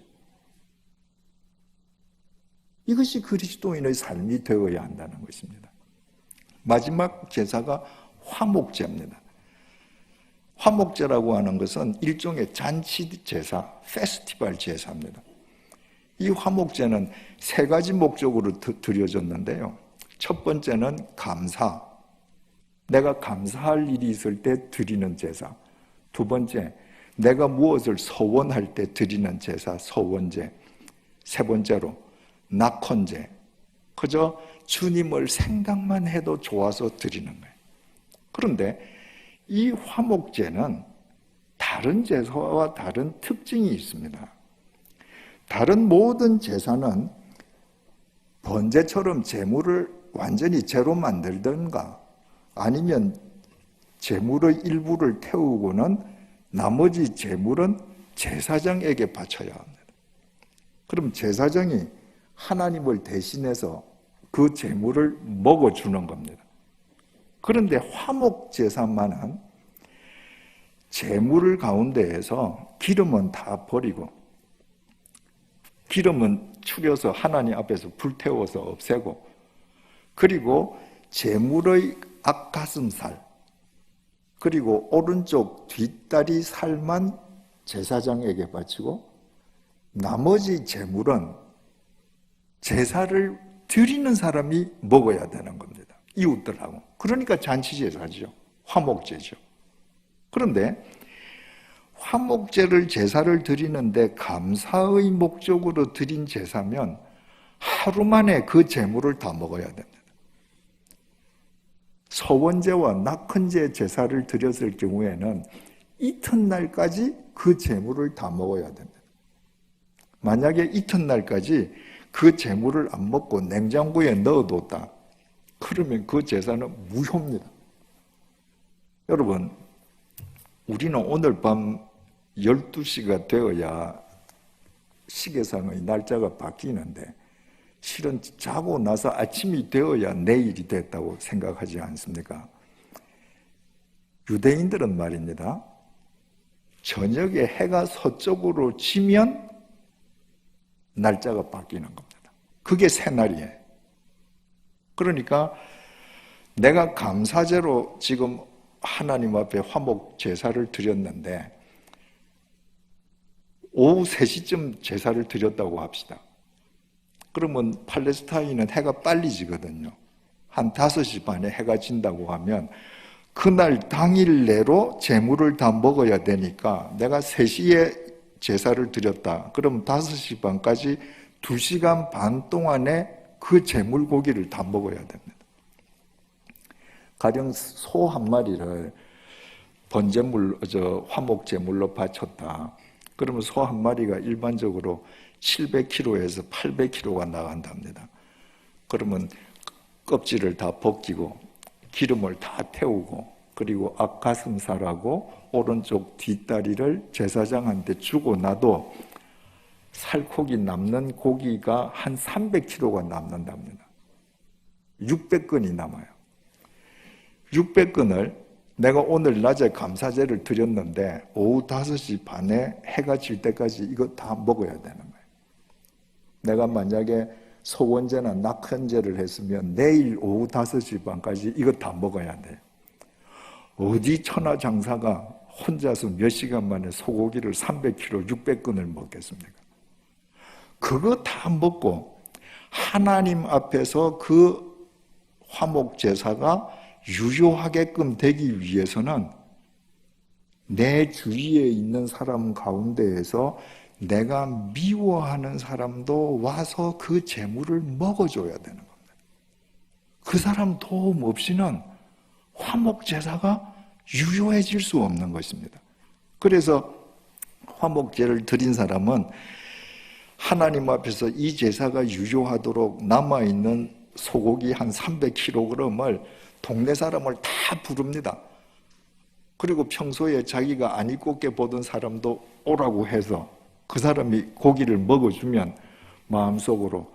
이것이 그리스도인의 삶이 되어야 한다는 것입니다. 마지막 제사가 화목제입니다. 화목제라고 하는 것은 일종의 잔치 제사, 페스티벌 제사입니다. 이 화목제는 세 가지 목적으로 드려졌는데요. 첫 번째는 감사, 내가 감사할 일이 있을 때 드리는 제사. 두 번째, 내가 무엇을 서원할 때 드리는 제사, 서원제. 세 번째로 낙헌제, 그저 주님을 생각만 해도 좋아서 드리는 거예요. 그런데 이 화목제는 다른 제사와 다른 특징이 있습니다. 다른 모든 제사는 번제처럼 제물을 완전히 제로 만들든가 아니면 제물의 일부를 태우고는 나머지 제물은 제사장에게 바쳐야 합니다. 그럼 제사장이 하나님을 대신해서 그 제물을 먹어주는 겁니다. 그런데 화목제사만은 제물 가운데에서 기름은 다 버리고, 기름은 추려서 하나님 앞에서 불태워서 없애고, 그리고 제물의 앞가슴살, 그리고 오른쪽 뒷다리 살만 제사장에게 바치고 나머지 제물은 제사를 드리는 사람이 먹어야 되는 겁니다. 이웃들하고. 그러니까 잔치제사죠. 화목제죠. 그런데 화목제를 제사를 드리는데 감사의 목적으로 드린 제사면 하루 만에 그 제물을 다 먹어야 됩니다. 서원제와 낙헌제 제사를 드렸을 경우에는 이튿날까지 그 제물을 다 먹어야 됩니다. 만약에 이튿날까지 그 제물을 안 먹고 냉장고에 넣어뒀다, 그러면 그 제사는 무효입니다. 여러분, 우리는 오늘 밤 12시가 되어야 시계상의 날짜가 바뀌는데 실은 자고 나서 아침이 되어야 내일이 됐다고 생각하지 않습니까? 유대인들은 말입니다. 저녁에 해가 서쪽으로 지면 날짜가 바뀌는 겁니다. 그게 새날이에요. 그러니까 내가 감사제로 지금 하나님 앞에 화목 제사를 드렸는데 오후 3시쯤 제사를 드렸다고 합시다. 그러면 팔레스타인은 해가 빨리 지거든요. 한 5시 반에 해가 진다고 하면 그날 당일 내로 제물을 다 먹어야 되니까 내가 3시에 제사를 드렸다. 그럼 5시 반까지 2시간 반 동안에 그 제물 고기를 다 먹어야 됩니다. 가령 소 한 마리를 화목 제물로 바쳤다. 그러면 소 한 마리가 일반적으로 700kg에서 800kg가 나간답니다. 그러면 껍질을 다 벗기고 기름을 다 태우고 그리고 앞가슴살하고 오른쪽 뒷다리를 제사장한테 주고 나도 살코기 남는 고기가 한 300kg가 남는답니다. 600근이 남아요. 600근을 내가 오늘 낮에 감사제를 드렸는데 오후 5시 반에 해가 질 때까지 이거 다 먹어야 되는 거예요. 내가 만약에 소원제나 낙헌제를 했으면 내일 오후 5시 반까지 이거 다 먹어야 돼요. 어디 천하장사가 혼자서 몇 시간 만에 소고기를 300kg, 600근을 먹겠습니까? 그거 다 먹고 하나님 앞에서 그 화목제사가 유효하게끔 되기 위해서는 내 주위에 있는 사람 가운데에서 내가 미워하는 사람도 와서 그 제물을 먹어줘야 되는 겁니다. 그 사람 도움 없이는 화목제사가 유효해질 수 없는 것입니다. 그래서 화목제를 드린 사람은 하나님 앞에서 이 제사가 유효하도록 남아있는 소고기 한 300kg을 동네 사람을 다 부릅니다. 그리고 평소에 자기가 안 이롭게 보던 사람도 오라고 해서 그 사람이 고기를 먹어주면 마음속으로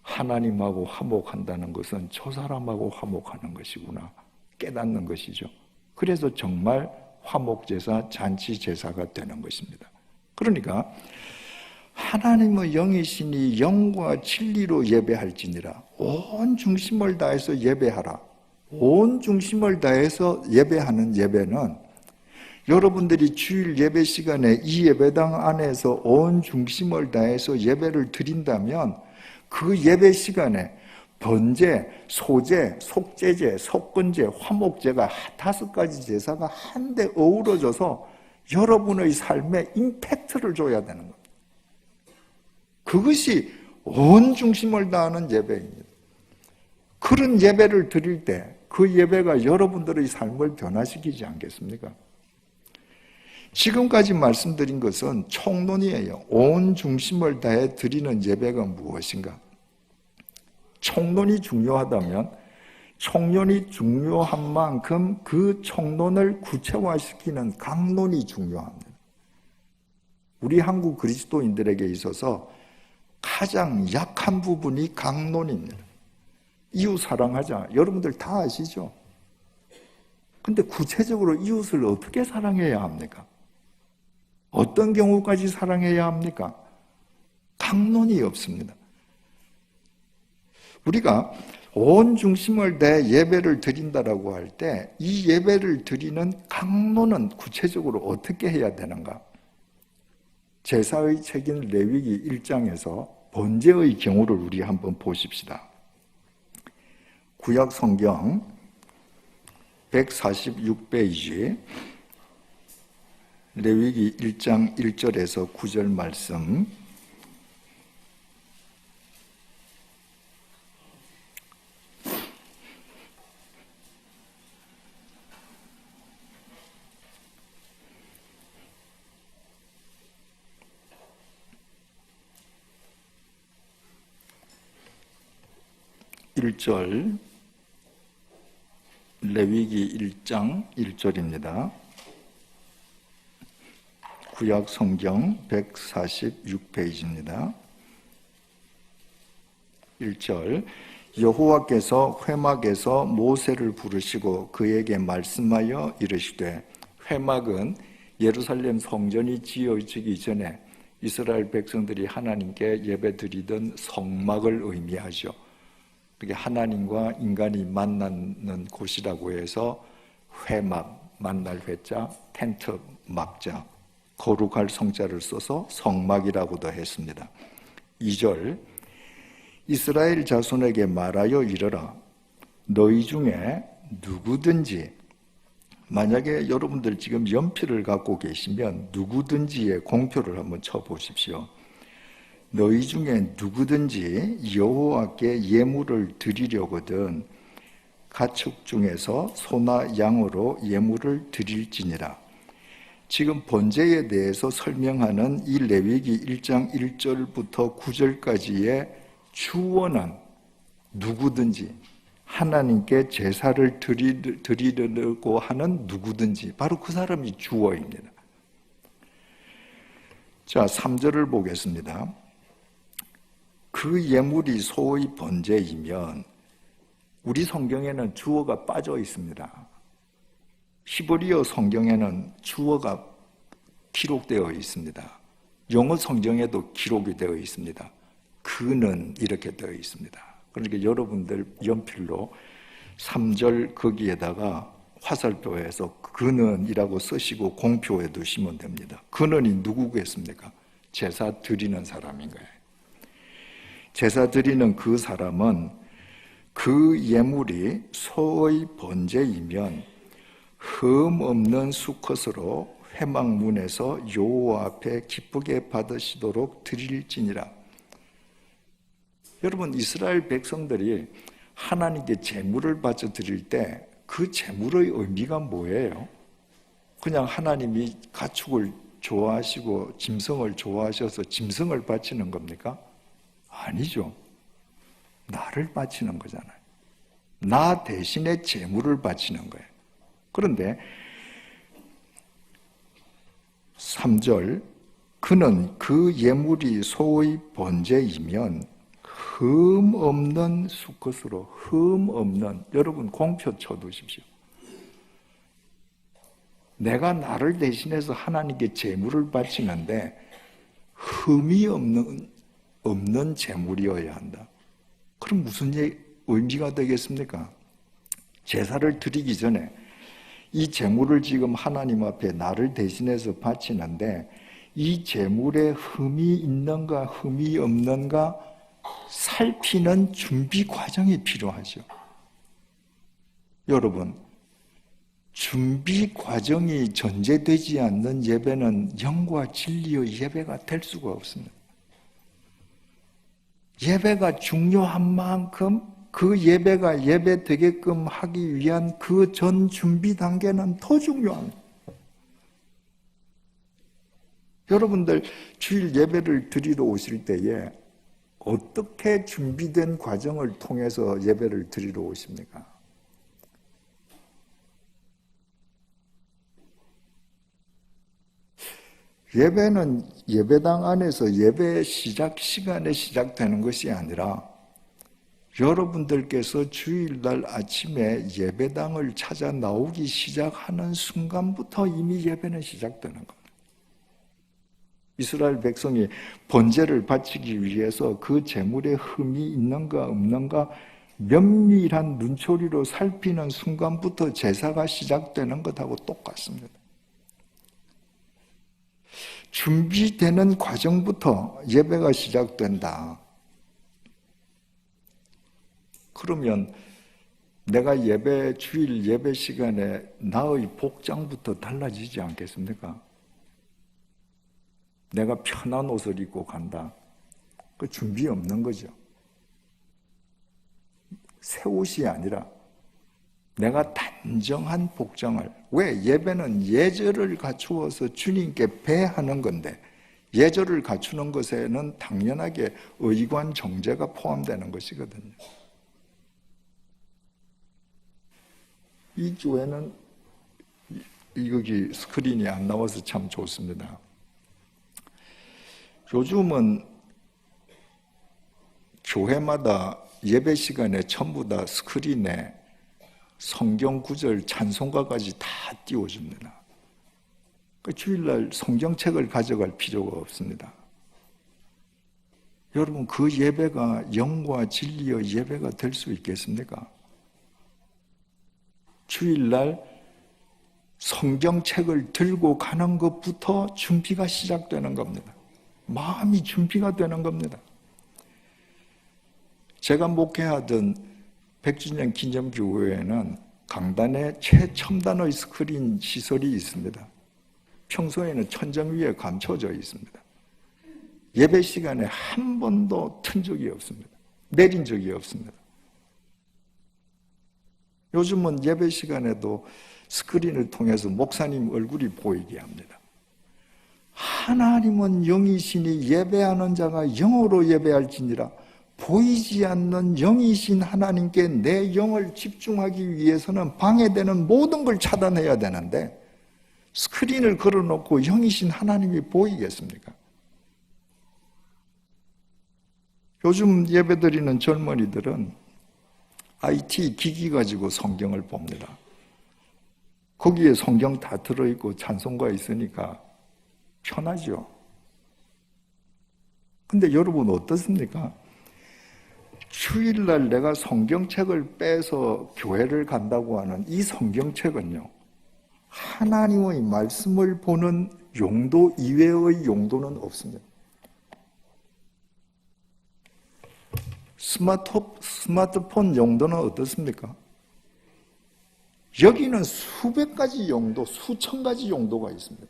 하나님하고 화목한다는 것은 저 사람하고 화목하는 것이구나 깨닫는 것이죠. 그래서 정말 화목제사, 잔치제사가 되는 것입니다. 그러니까 하나님의 영이시니 영과 진리로 예배할지니라. 온 중심을 다해서 예배하라. 온 중심을 다해서 예배하는 예배는 여러분들이 주일 예배 시간에 이 예배당 안에서 온 중심을 다해서 예배를 드린다면 그 예배 시간에 번제, 소제, 속제제, 속건제, 화목제가 5가지 제사가 한데 어우러져서 여러분의 삶에 임팩트를 줘야 되는 겁니다. 그것이 온 중심을 다하는 예배입니다. 그런 예배를 드릴 때 그 예배가 여러분들의 삶을 변화시키지 않겠습니까? 지금까지 말씀드린 것은 총론이에요. 온 중심을 다해 드리는 예배가 무엇인가? 총론이 중요하다면 총론이 중요한 만큼 그 총론을 구체화시키는 강론이 중요합니다. 우리 한국 그리스도인들에게 있어서 가장 약한 부분이 강론입니다. 이웃 사랑하자. 여러분들 다 아시죠? 근데 구체적으로 이웃을 어떻게 사랑해야 합니까? 어떤 경우까지 사랑해야 합니까? 강론이 없습니다. 우리가 온 중심을 내 예배를 드린다라고 할 때 이 예배를 드리는 강론은 구체적으로 어떻게 해야 되는가? 제사의 책인 레위기 1장에서 번제의 경우를 우리 한번 보십시다. 구약 성경 146페이지 레위기 1장 1절에서 9절 말씀. 레위기 1장 1절입니다. 구약 성경 146페이지입니다. 1절 여호와께서 회막에서 모세를 부르시고 그에게 말씀하여 이르시되, 회막은 예루살렘 성전이 지어지기 전에 이스라엘 백성들이 하나님께 예배드리던 성막을 의미하죠. 그게 하나님과 인간이 만나는 곳이라고 해서 회막, 만날 회자, 텐트 막자, 거룩할 성자를 써서 성막이라고도 했습니다. 2절 이스라엘 자손에게 말하여 이르라, 너희 중에 누구든지, 만약에 여러분들 지금 연필을 갖고 계시면 누구든지의 공표를 한번 쳐보십시오. 너희 중에 누구든지 여호와께 예물을 드리려거든 가축 중에서 소나 양으로 예물을 드릴지니라. 지금 번제에 대해서 설명하는 이 레위기 1장 1절부터 9절까지의 주어는 누구든지, 하나님께 제사를 드리려고 하는 누구든지, 바로 그 사람이 주어입니다. 자, 3절을 보겠습니다. 그 예물이 소의 번제이면, 우리 성경에는 주어가 빠져 있습니다. 히브리어 성경에는 주어가 기록되어 있습니다. 영어 성경에도 기록이 되어 있습니다. 그는 이렇게 되어 있습니다. 그러니까 여러분들 연필로 3절 거기에다가 화살표에서 그는이라고 쓰시고 공표해 두시면 됩니다. 그는이 누구겠습니까? 제사 드리는 사람인 거예요. 제사 드리는 그 사람은 그 예물이 소의 번제이면 흠 없는 수컷으로 회막문에서 여호와 앞에 기쁘게 받으시도록 드릴지니라. 여러분, 이스라엘 백성들이 하나님께 제물을 바쳐 드릴 때 그 제물의 의미가 뭐예요? 그냥 하나님이 가축을 좋아하시고 짐승을 좋아하셔서 짐승을 바치는 겁니까? 아니죠. 나를 바치는 거잖아요. 나 대신에 제물을 바치는 거예요. 그런데 3절 그는 그 예물이 소의 번제이면 흠 없는 수컷으로, 흠 없는, 여러분 공표 쳐두십시오. 내가 나를 대신해서 하나님께 제물을 바치는데 흠이 없는 제물이어야 한다. 그럼 무슨 의미가 되겠습니까? 제사를 드리기 전에 이 제물을 지금 하나님 앞에 나를 대신해서 바치는데 이 제물에 흠이 있는가 흠이 없는가 살피는 준비 과정이 필요하죠. 여러분, 준비 과정이 전제되지 않는 예배는 영과 진리의 예배가 될 수가 없습니다. 예배가 중요한 만큼 그 예배가 예배 되게끔 하기 위한 그 전 준비 단계는 더 중요합니다. 여러분들 주일 예배를 드리러 오실 때에 어떻게 준비된 과정을 통해서 예배를 드리러 오십니까? 예배는 예배당 안에서 예배 시작 시간에 시작되는 것이 아니라 여러분들께서 주일날 아침에 예배당을 찾아 나오기 시작하는 순간부터 이미 예배는 시작되는 겁니다. 이스라엘 백성이 번제를 바치기 위해서 그 제물에 흠이 있는가 없는가 면밀한 눈초리로 살피는 순간부터 제사가 시작되는 것하고 똑같습니다. 준비되는 과정부터 예배가 시작된다. 그러면 내가 주일 예배 시간에 나의 복장부터 달라지지 않겠습니까? 내가 편한 옷을 입고 간다. 그 준비 없는 거죠. 새 옷이 아니라 내가 단정한 복장을, 왜? 예배는 예절을 갖추어서 주님께 배하는 건데 예절을 갖추는 것에는 당연하게 의관 정제가 포함되는 것이거든요. 이 교회는 여기 스크린이 안 나와서 참 좋습니다. 요즘은 교회마다 예배 시간에 전부 다 스크린에 성경 구절 찬송가까지 다 띄워줍니다. 그 주일날 성경책을 가져갈 필요가 없습니다. 여러분, 그 예배가 영과 진리의 예배가 될 수 있겠습니까? 주일날 성경책을 들고 가는 것부터 준비가 시작되는 겁니다. 마음이 준비가 되는 겁니다. 제가 목회하던 백주년 기념교회에는 강단에 최첨단의 스크린 시설이 있습니다. 평소에는 천정 위에 감춰져 있습니다. 예배 시간에 한 번도 튼 적이 없습니다. 내린 적이 없습니다. 요즘은 예배 시간에도 스크린을 통해서 목사님 얼굴이 보이게 합니다. 하나님은 영이시니 예배하는 자가 영으로 예배할지니라. 보이지 않는 영이신 하나님께 내 영을 집중하기 위해서는 방해되는 모든 걸 차단해야 되는데 스크린을 걸어놓고 영이신 하나님이 보이겠습니까? 요즘 예배드리는 젊은이들은 IT 기기 가지고 성경을 봅니다. 거기에 성경 다 들어있고 찬송가 있으니까 편하죠. 근데 여러분 어떻습니까? 주일날 내가 성경책을 빼서 교회를 간다고 하는 이 성경책은요, 하나님의 말씀을 보는 용도 이외의 용도는 없습니다. 스마트폰 용도는 어떻습니까? 여기는 수백 가지 용도, 수천 가지 용도가 있습니다.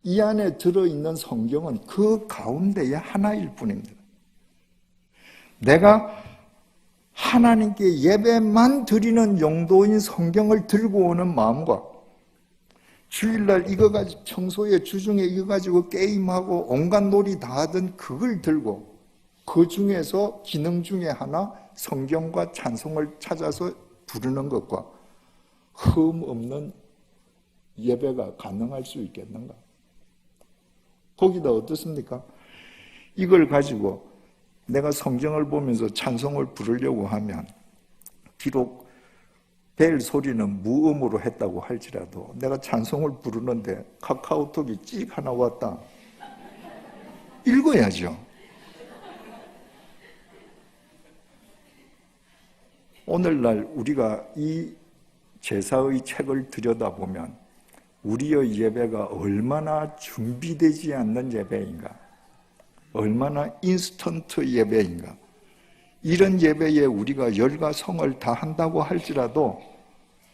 이 안에 들어있는 성경은 그 가운데의 하나일 뿐입니다. 내가 하나님께 예배만 드리는 용도인 성경을 들고 오는 마음과 주일날 이거 가지고 평소에 주중에 이거 가지고 게임하고 온갖 놀이 다 하던 그걸 들고 그 중에서 기능 중에 하나 성경과 찬송을 찾아서 부르는 것과 흠 없는 예배가 가능할 수 있겠는가? 거기다 어떻습니까? 이걸 가지고 내가 성경을 보면서 찬송을 부르려고 하면 비록 벨 소리는 무음으로 했다고 할지라도 내가 찬송을 부르는데 카카오톡이 찍 하나 왔다. 읽어야죠. 오늘날 우리가 이 제사의 책을 들여다보면 우리의 예배가 얼마나 준비되지 않는 예배인가, 얼마나 인스턴트 예배인가. 이런 예배에 우리가 열과 성을 다 한다고 할지라도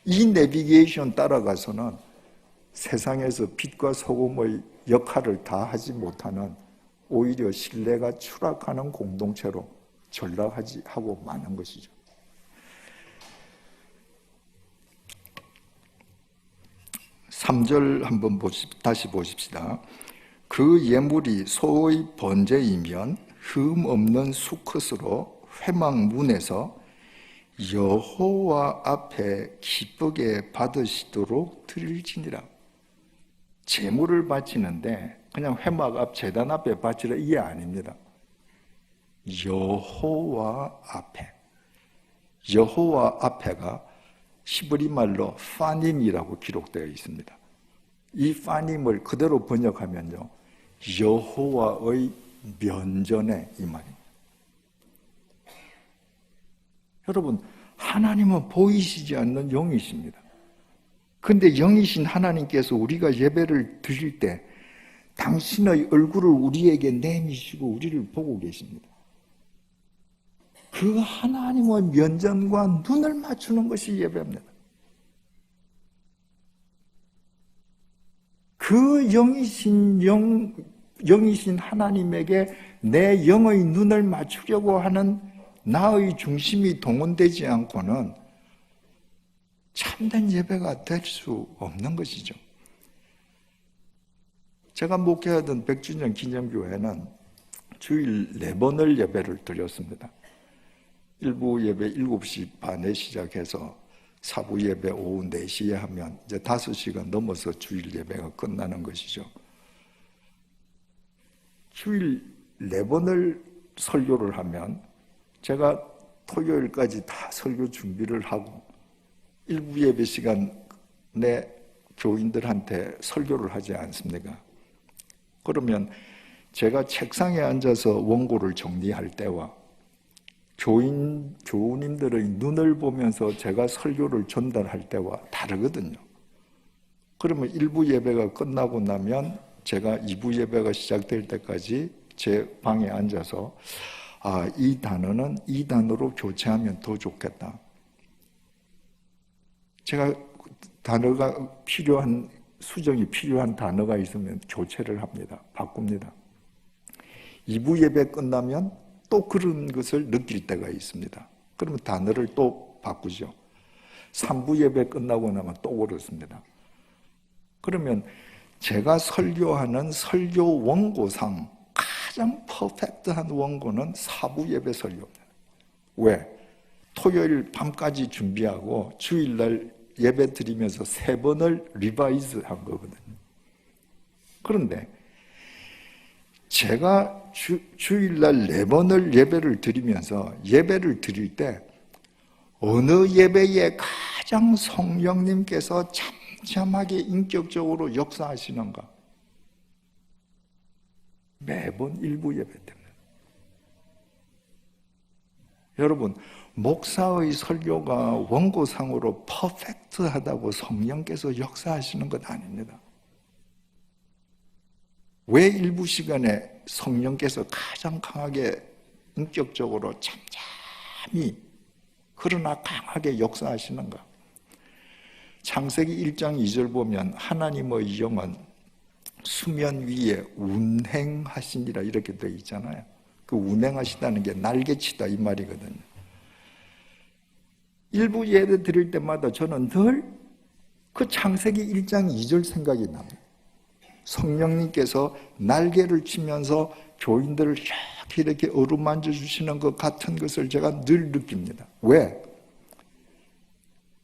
이 내비게이션 따라가서는 세상에서 빛과 소금의 역할을 다 하지 못하는 오히려 신뢰가 추락하는 공동체로 전락하고 마는 것이죠. (3절) 한번 다시 보십시다. 그 예물이 소의 번제이면 흠 없는 수컷으로 회막문에서 여호와 앞에 기쁘게 받으시도록 드릴지니라. 제물을 바치는데 그냥 회막 앞 제단 앞에 바치라 이게 아닙니다. 여호와 앞에. 여호와 앞에가 히브리 말로 파님이라고 기록되어 있습니다. 이 파님을 그대로 번역하면요, 여호와의 면전에 이 말입니다. 여러분, 하나님은 보이시지 않는 영이십니다. 그런데 영이신 하나님께서 우리가 예배를 드릴 때 당신의 얼굴을 우리에게 내미시고 우리를 보고 계십니다. 그 하나님의 면전과 눈을 맞추는 것이 예배입니다. 그 영이신 하나님에게 내 영의 눈을 맞추려고 하는 나의 중심이 동원되지 않고는 참된 예배가 될 수 없는 것이죠. 제가 목회하던 백주년 기념교회는 주일 4번을 예배를 드렸습니다. 일부 예배 7시 반에 시작해서 사부 예배 오후 4시에 하면 이제 5시간 넘어서 주일 예배가 끝나는 것이죠. 주일 4번을 설교를 하면 제가 토요일까지 다 설교 준비를 하고 일부 예배 시간에 교인들한테 설교를 하지 않습니까? 그러면 제가 책상에 앉아서 원고를 정리할 때와 교우님들의 눈을 보면서 제가 설교를 전달할 때와 다르거든요. 그러면 1부 예배가 끝나고 나면 제가 2부 예배가 시작될 때까지 제 방에 앉아서 이 단어는 이 단어로 교체하면 더 좋겠다. 제가 단어가 필요한, 수정이 필요한 단어가 있으면 교체를 합니다. 바꿉니다. 2부 예배 끝나면 또 그런 것을 느낄 때가 있습니다. 그러면 단어를 또 바꾸죠. 3부 예배 끝나고 나면 또 그렇습니다. 그러면 제가 설교하는 설교 원고상 가장 퍼펙트한 원고는 4부 예배 설교입니다. 왜? 토요일 밤까지 준비하고 주일날 예배 드리면서 3번을 리바이즈 한 거거든요. 그런데 제가 주일날 4번을 예배를 드리면서 예배를 드릴 때 어느 예배에 가장 성령님께서 참참하게 인격적으로 역사하시는가? 매번 일부 예배 때문에. 여러분, 목사의 설교가 원고상으로 퍼펙트하다고 성령께서 역사하시는 것 아닙니다. 왜 일부 시간에 성령께서 가장 강하게 인격적으로 잠잠히 그러나 강하게 역사하시는가? 창세기 1장 2절 보면 하나님의 영은 수면 위에 운행하시니라 이렇게 되어 있잖아요. 그 운행하시다는 게 날개치다 이 말이거든요. 일부 예배 드릴 때마다 저는 늘 그 창세기 1장 2절 생각이 납니다. 성령님께서 날개를 치면서 교인들을 이렇게 어루만져 주시는 것 같은 것을 제가 늘 느낍니다. 왜?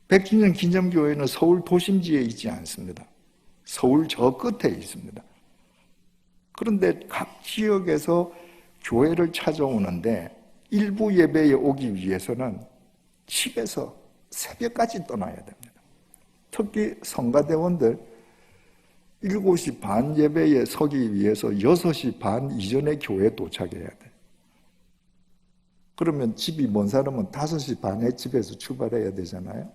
100주년 기념교회는 서울 도심지에 있지 않습니다. 서울 저 끝에 있습니다. 그런데 각 지역에서 교회를 찾아오는데 일부 예배에 오기 위해서는 집에서 새벽까지 떠나야 됩니다. 특히 성가대원들 7시 반 예배에 서기 위해서 6시 반 이전에 교회에 도착해야 돼요. 그러면 집이 먼 사람은 5시 반에 집에서 출발해야 되잖아요.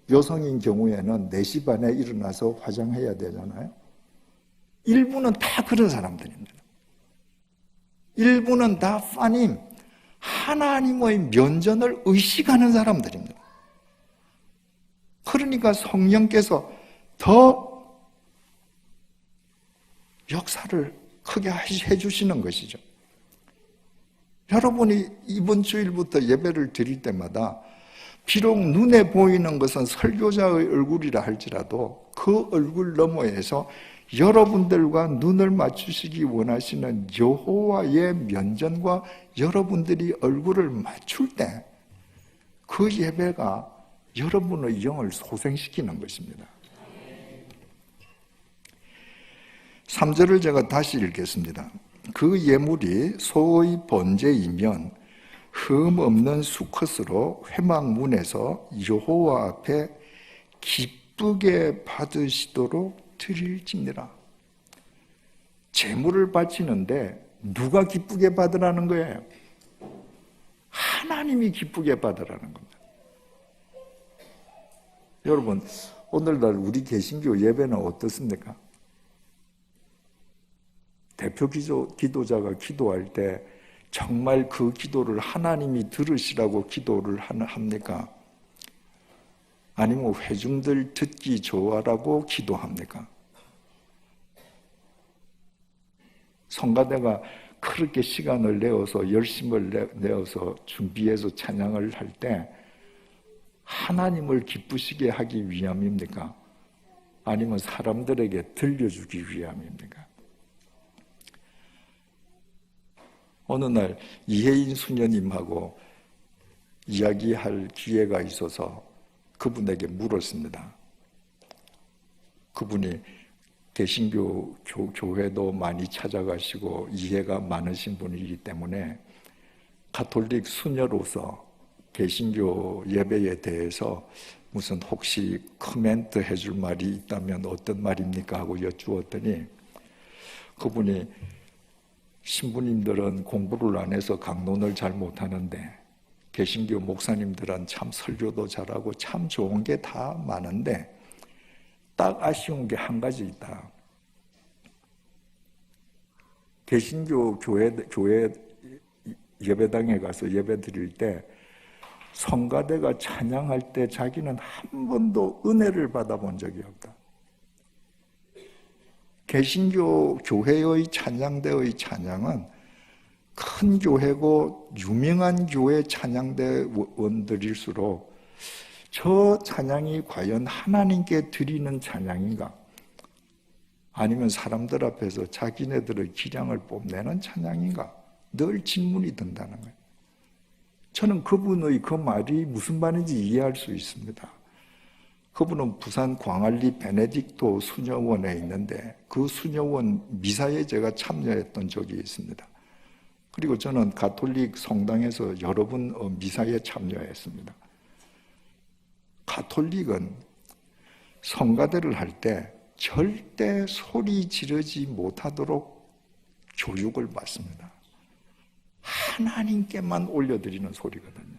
여성인 경우에는 4시 반에 일어나서 화장해야 되잖아요. 일부는 다 그런 사람들입니다. 일부는 다 파님, 하나님의 면전을 의식하는 사람들입니다. 그러니까 성령께서 더 역사를 크게 해주시는 것이죠. 여러분이 이번 주일부터 예배를 드릴 때마다 비록 눈에 보이는 것은 설교자의 얼굴이라 할지라도 그 얼굴 너머에서 여러분들과 눈을 맞추시기 원하시는 여호와의 면전과 여러분들이 얼굴을 맞출 때 그 예배가 여러분의 영을 소생시키는 것입니다. 3절을 제가 다시 읽겠습니다. 그 예물이 소의 번제이면 흠 없는 수컷으로 회막문에서 여호와 앞에 기쁘게 받으시도록 드릴지니라. 제물을 바치는데 누가 기쁘게 받으라는 거예요? 하나님이 기쁘게 받으라는 겁니다. 여러분, 오늘날 우리 개신교 예배는 어떻습니까? 대표 기도자가 기도할 때 정말 그 기도를 하나님이 들으시라고 기도를 합니까? 아니면 회중들 듣기 좋아라고 기도합니까? 성가대가 그렇게 시간을 내어서 열심을 내어서 준비해서 찬양을 할 때 하나님을 기쁘시게 하기 위함입니까? 아니면 사람들에게 들려주기 위함입니까? 어느 날 이혜인 수녀님하고 이야기할 기회가 있어서 그분에게 물었습니다. 그분이 개신교 교회도 많이 찾아가시고 이해가 많으신 분이기 때문에 가톨릭 수녀로서 개신교 예배에 대해서 무슨 혹시 코멘트 해줄 말이 있다면 어떤 말입니까? 하고 여쭈었더니 그분이 신부님들은 공부를 안 해서 강론을 잘 못하는데 개신교 목사님들은 참 설교도 잘하고 참 좋은 게 다 많은데 딱 아쉬운 게 한 가지 있다. 개신교 교회 예배당에 가서 예배 드릴 때 성가대가 찬양할 때 자기는 한 번도 은혜를 받아본 적이 없다. 개신교 교회의 찬양대의 찬양은 큰 교회고 유명한 교회 찬양대원들일수록 저 찬양이 과연 하나님께 드리는 찬양인가? 아니면 사람들 앞에서 자기네들의 기량을 뽐내는 찬양인가? 늘 질문이 든다는 거예요. 저는 그분의 그 말이 무슨 말인지 이해할 수 있습니다. 그분은 부산 광안리 베네딕토 수녀원에 있는데 그 수녀원 미사에 제가 참여했던 적이 있습니다. 그리고 저는 가톨릭 성당에서 여러 번 미사에 참여했습니다. 가톨릭은 성가대를 할 때 절대 소리 지르지 못하도록 교육을 받습니다. 하나님께만 올려드리는 소리거든요.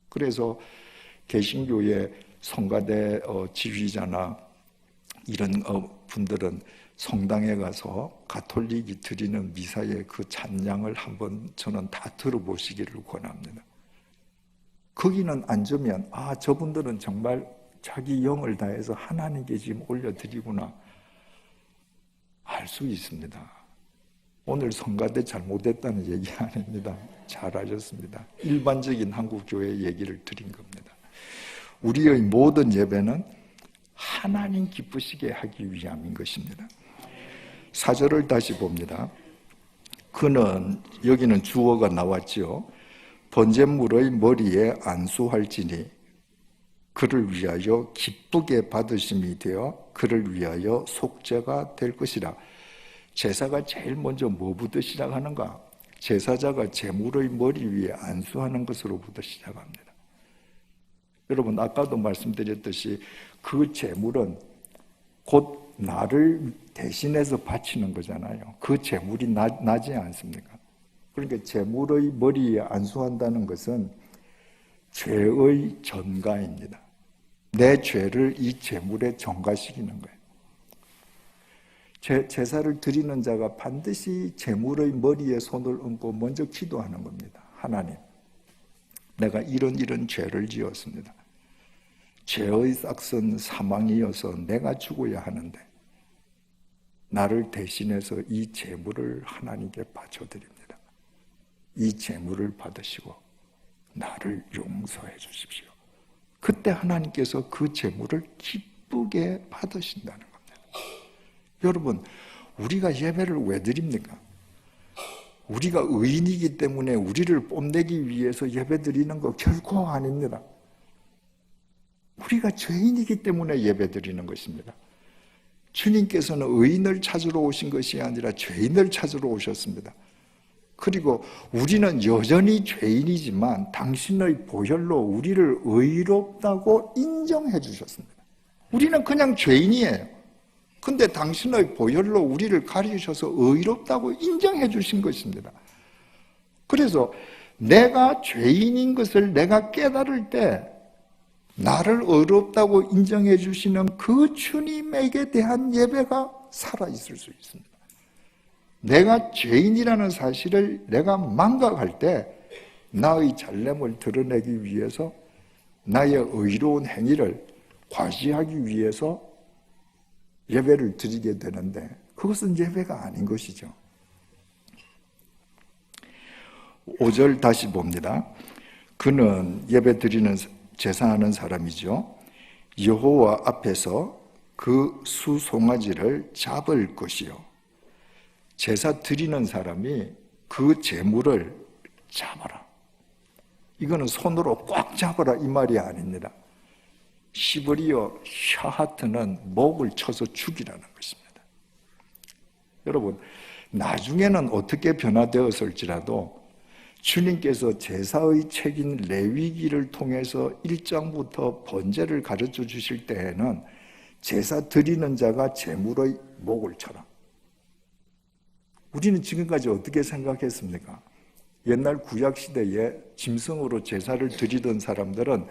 그래서 개신교의 성가대 지휘자나 이런 분들은 성당에 가서 가톨릭이 드리는 미사의 그 찬양을 한번 저는 다 들어보시기를 권합니다. 거기는 앉으면 저분들은 정말 자기 영을 다해서 하나님께 지금 올려드리구나 알 수 있습니다. 오늘 성가대 잘못했다는 얘기 아닙니다. 잘하셨습니다. 일반적인 한국교회 얘기를 드린 겁니다. 우리의 모든 예배는 하나님 기쁘시게 하기 위함인 것입니다. 4절을 다시 봅니다. 그는, 여기는 주어가 나왔죠. 번제물의 머리에 안수할지니 그를 위하여 기쁘게 받으심이 되어 그를 위하여 속죄가 될 것이라. 제사가 제일 먼저 뭐부터 시작하는가? 제사자가 제물의 머리 위에 안수하는 것으로부터 시작합니다. 여러분 아까도 말씀드렸듯이 그 제물은 곧 나를 대신해서 바치는 거잖아요. 그 제물이 나지 않습니까? 그러니까 제물의 머리에 안수한다는 것은 죄의 전가입니다. 내 죄를 이 제물에 전가시키는 거예요. 제사를 드리는 자가 반드시 제물의 머리에 손을 얹고 먼저 기도하는 겁니다. 하나님, 내가 이런 죄를 지었습니다. 죄의 싹은 사망이어서 내가 죽어야 하는데 나를 대신해서 이 제물을 하나님께 바쳐드립니다. 이 제물을 받으시고 나를 용서해 주십시오. 그때 하나님께서 그 제물을 기쁘게 받으신다는 겁니다. 여러분, 우리가 예배를 왜 드립니까? 우리가 의인이기 때문에 우리를 뽐내기 위해서 예배 드리는 거 결코 아닙니다. 우리가 죄인이기 때문에 예배 드리는 것입니다. 주님께서는 의인을 찾으러 오신 것이 아니라 죄인을 찾으러 오셨습니다. 그리고 우리는 여전히 죄인이지만 당신의 보혈로 우리를 의롭다고 인정해 주셨습니다. 우리는 그냥 죄인이에요. 근데 당신의 보혈로 우리를 가리셔서 의롭다고 인정해 주신 것입니다. 그래서 내가 죄인인 것을 내가 깨달을 때 나를 의롭다고 인정해 주시는 그 주님에게 대한 예배가 살아있을 수 있습니다. 내가 죄인이라는 사실을 내가 망각할 때 나의 잘됨을 드러내기 위해서 나의 의로운 행위를 과시하기 위해서 예배를 드리게 되는데 그것은 예배가 아닌 것이죠. 5절 다시 봅니다. 그는 예배 드리는 제사하는 사람이죠. 여호와 앞에서 그 수송아지를 잡을 것이요. 제사 드리는 사람이 그 제물을 잡아라. 이거는 손으로 꽉 잡아라 이 말이 아닙니다. 시브리어 샤하트는 목을 쳐서 죽이라는 것입니다. 여러분, 나중에는 어떻게 변화되었을지라도 주님께서 제사의 책인 레위기를 통해서 1장부터 번제를 가르쳐 주실 때에는 제사 드리는 자가 제물의 목을 쳐라. 우리는 지금까지 어떻게 생각했습니까? 옛날 구약시대에 짐승으로 제사를 드리던 사람들은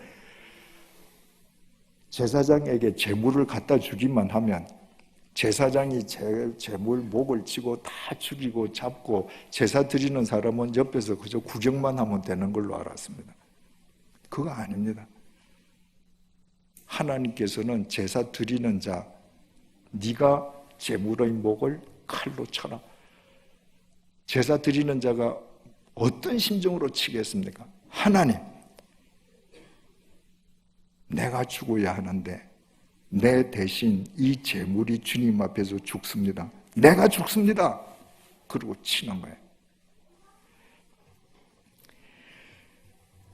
제사장에게 제물을 갖다 주기만 하면 제사장이 제물 목을 치고 다 죽이고 잡고 제사 드리는 사람은 옆에서 그저 구경만 하면 되는 걸로 알았습니다. 그거 아닙니다. 하나님께서는 제사 드리는 자, 네가 제물의 목을 칼로 쳐라. 제사 드리는 자가 어떤 심정으로 치겠습니까? 하나님, 내가 죽어야 하는데 내 대신 이 제물이 주님 앞에서 죽습니다. 내가 죽습니다. 그리고 치는 거예요.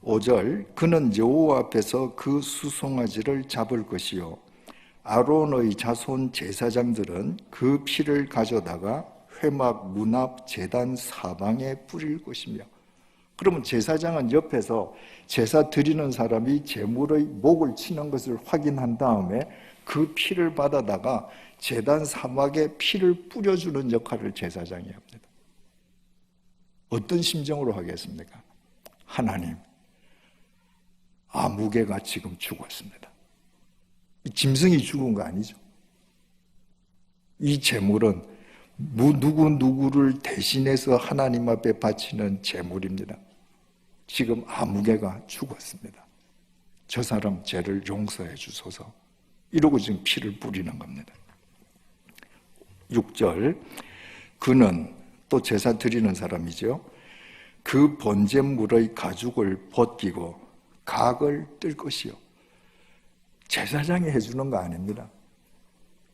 5절, 그는 여호와 앞에서 그 수송아지를 잡을 것이요 아론의 자손 제사장들은 그 피를 가져다가 회막 문 앞 제단 사방에 뿌릴 것이며. 그러면 제사장은 옆에서 제사 드리는 사람이 제물의 목을 치는 것을 확인한 다음에 그 피를 받아다가 제단 사막에 피를 뿌려주는 역할을 제사장이 합니다. 어떤 심정으로 하겠습니까? 하나님, 아무개가 지금 죽었습니다. 짐승이 죽은 거 아니죠? 이 제물은 누구를 대신해서 하나님 앞에 바치는 제물입니다. 지금 아무개가 죽었습니다. 저 사람 죄를 용서해 주소서. 이러고 지금 피를 뿌리는 겁니다. 6절, 그는 또 제사 드리는 사람이죠. 그 번제물의 가죽을 벗기고 각을 뜰 것이요. 제사장이 해주는 거 아닙니다.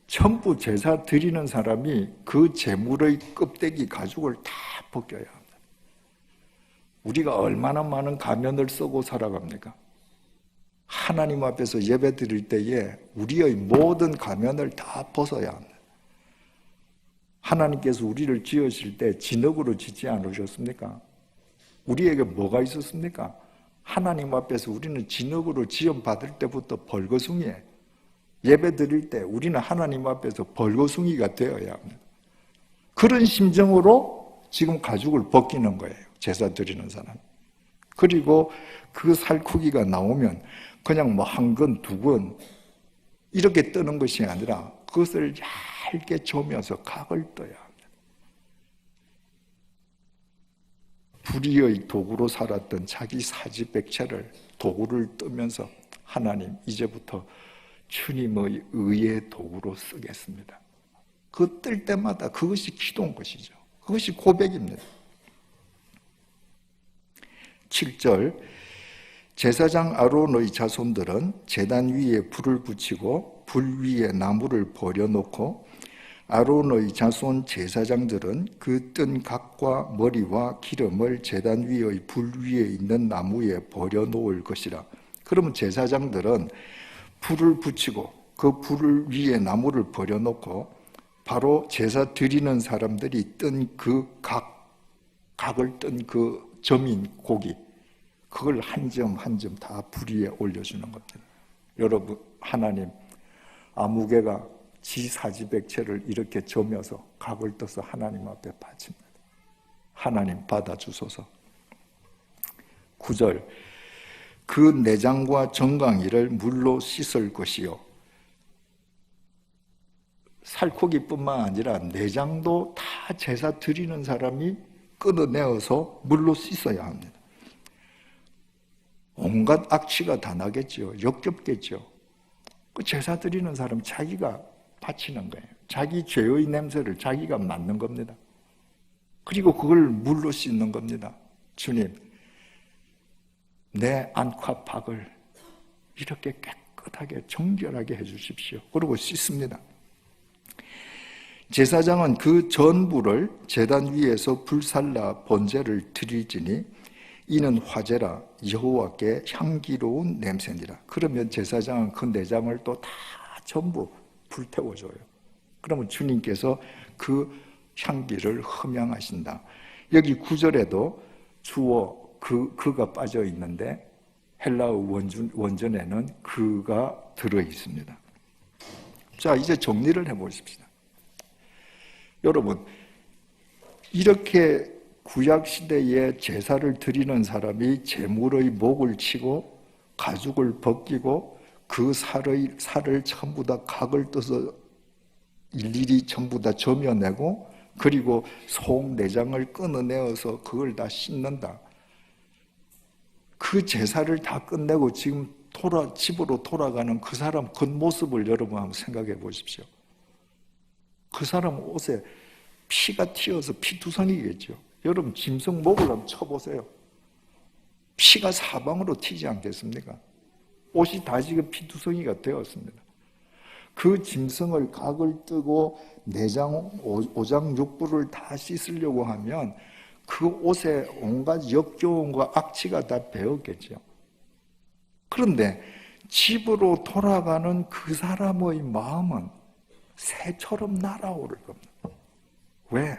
전부 제사 드리는 사람이 그 제물의 껍데기 가죽을 다 벗겨야 합니다. 우리가 얼마나 많은 가면을 쓰고 살아갑니까? 하나님 앞에서 예배 드릴 때에 우리의 모든 가면을 다 벗어야 합니다. 하나님께서 우리를 지으실 때 진흙으로 짓지 않으셨습니까? 우리에게 뭐가 있었습니까? 하나님 앞에서 우리는 진흙으로 지음받을 때부터 벌거숭이에요. 예배 드릴 때 우리는 하나님 앞에서 벌거숭이가 되어야 합니다. 그런 심정으로 지금 가죽을 벗기는 거예요. 제사 드리는 사람. 그리고 그 살코기가 나오면 그냥 뭐 한 건, 두 건 이렇게 뜨는 것이 아니라 그것을 얇게 조면서 각을 떠야 합니다. 불의의 도구로 살았던 자기 사지백체를 도구를 뜨면서 하나님, 이제부터 주님의 의의 도구로 쓰겠습니다. 그 뜰 때마다 그것이 기도인 것이죠. 그것이 고백입니다. 7절, 제사장 아론의 자손들은 제단 위에 불을 붙이고 불 위에 나무를 버려놓고 아론의 자손 제사장들은 그 뜬 각과 머리와 기름을 제단 위의 불 위에 있는 나무에 버려놓을 것이라. 그러면 제사장들은 불을 붙이고 그 불 위에 나무를 버려놓고 바로 제사 드리는 사람들이 뜬 그 각을 뜬 그 점인 고기, 그걸 한 점 한 점 다 불 위에 올려주는 겁니다. 여러분, 하나님, 아무개가 지 사지백체를 이렇게 점여서 각을 떠서 하나님 앞에 바칩니다. 하나님 받아주소서. 9절, 그 내장과 정강이를 물로 씻을 것이요. 살코기뿐만 아니라 내장도 다 제사 드리는 사람이 끊어내어서 물로 씻어야 합니다. 온갖 악취가 다 나겠죠. 역겹겠죠. 그 제사 드리는 사람 자기가 바치는 거예요. 자기 죄의 냄새를 자기가 맡는 겁니다. 그리고 그걸 물로 씻는 겁니다. 주님, 내 안팎을 이렇게 깨끗하게 정결하게 해주십시오. 그리고 씻습니다. 제사장은 그 전부를 제단 위에서 불살라 번제를 드릴지니 이는 화제라 여호와께 향기로운 냄새니라. 그러면 제사장은 그 내장을 또 다 전부 불태워줘요. 그러면 주님께서 그 향기를 흠양하신다. 여기 9절에도 주어 그가 빠져 있는데 헬라어 원전에는 그가 들어 있습니다. 자, 이제 정리를 해보십시다. 여러분, 이렇게 구약시대에 제사를 드리는 사람이 제물의 목을 치고 가죽을 벗기고 그 살을 전부 다 각을 떠서 일일이 전부 다 점여내고 그리고 속 내장을 끊어내어서 그걸 다 씻는다. 그 제사를 다 끝내고 지금 집으로 돌아가는 그 사람 겉모습을 여러분 한번 생각해 보십시오. 그 사람 옷에 피가 튀어서 피투성이겠죠. 여러분 짐승 목을 한번 쳐보세요. 피가 사방으로 튀지 않겠습니까? 옷이 다 지금 피투성이가 되었습니다. 그 짐승을 각을 뜨고 내장, 오장육부를 다 씻으려고 하면 그 옷에 온갖 역겨움과 악취가 다 배었겠죠. 그런데 집으로 돌아가는 그 사람의 마음은 새처럼 날아오를 겁니다. 왜?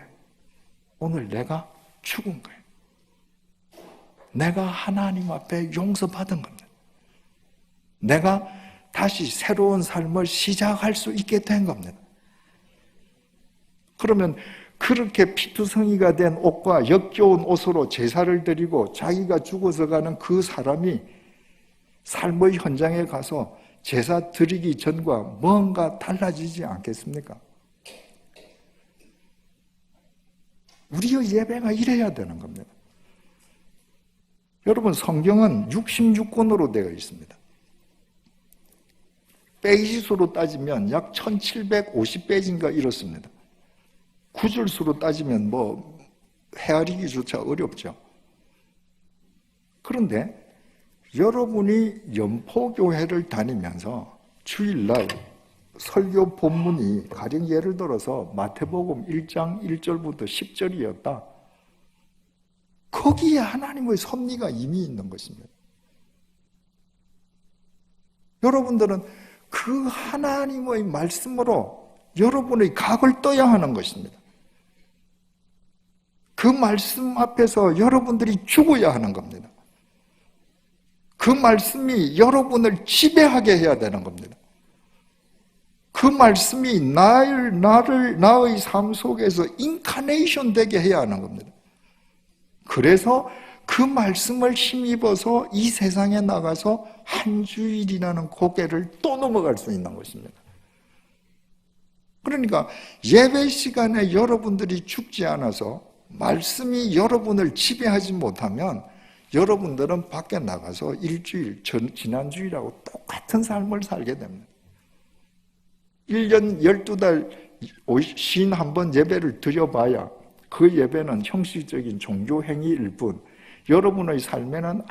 오늘 내가 죽은 거예요. 내가 하나님 앞에 용서받은 겁니다. 내가 다시 새로운 삶을 시작할 수 있게 된 겁니다. 그러면 그렇게 피투성이가 된 옷과 역겨운 옷으로 제사를 드리고 자기가 죽어서 가는 그 사람이 삶의 현장에 가서 제사 드리기 전과 뭔가 달라지지 않겠습니까? 우리의 예배가 이래야 되는 겁니다. 여러분, 성경은 66권으로 되어 있습니다. 페이지 수로 따지면 약 1750페이지인가 이렇습니다. 구절 수로 따지면 헤아리기조차 어렵죠. 그런데 여러분이 연포교회를 다니면서 주일날 설교 본문이 가령 예를 들어서 마태복음 1장 1절부터 10절이었다. 거기에 하나님의 섭리가 이미 있는 것입니다. 여러분들은 그 하나님의 말씀으로 여러분의 각을 떠야 하는 것입니다. 그 말씀 앞에서 여러분들이 죽어야 하는 겁니다. 그 말씀이 여러분을 지배하게 해야 되는 겁니다. 그 말씀이 나의 삶 속에서 인카네이션 되게 해야 하는 겁니다. 그래서 그 말씀을 힘입어서 이 세상에 나가서 한 주일이라는 고개를 또 넘어갈 수 있는 것입니다. 그러니까 예배 시간에 여러분들이 죽지 않아서 말씀이 여러분을 지배하지 못하면 여러분들은 밖에 나가서 일주일, 지난주일하고 똑같은 삶을 살게 됩니다. 1년 12달 51번 예배를 드려봐야 그 예배는 형식적인 종교 행위일 뿐 여러분의 삶에는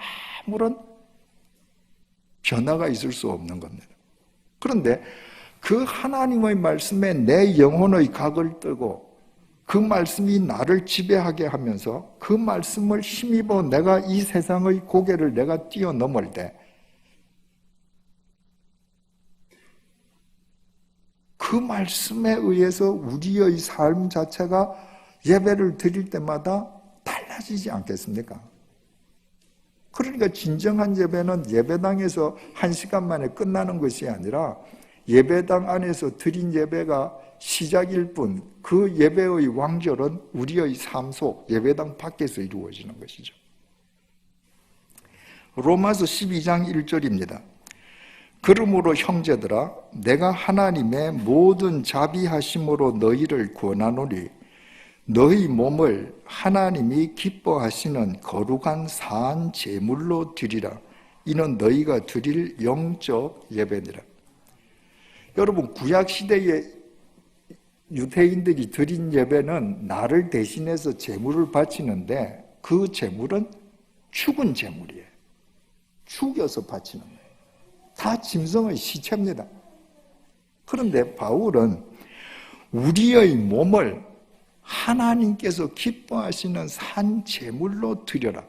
아무런 변화가 있을 수 없는 겁니다. 그런데 그 하나님의 말씀에 내 영혼의 각을 뜨고 그 말씀이 나를 지배하게 하면서 그 말씀을 힘입어 내가 이 세상의 고개를 내가 뛰어넘을 때 그 말씀에 의해서 우리의 삶 자체가 예배를 드릴 때마다 달라지지 않겠습니까? 그러니까 진정한 예배는 예배당에서 1시간 만에 끝나는 것이 아니라 예배당 안에서 드린 예배가 시작일 뿐 그 예배의 완결은 우리의 삶 속 예배당 밖에서 이루어지는 것이죠. 로마서 12장 1절입니다. 그러므로 형제들아 내가 하나님의 모든 자비하심으로 너희를 권하노니 너희 몸을 하나님이 기뻐하시는 거룩한 산 제물로 드리라. 이는 너희가 드릴 영적 예배니라. 여러분, 구약시대에 유대인들이 드린 예배는 나를 대신해서 제물을 바치는데 그 제물은 죽은 제물이에요. 죽여서 바치는 거예요. 다 짐승의 시체입니다. 그런데 바울은 우리의 몸을 하나님께서 기뻐하시는 산 제물로 드려라.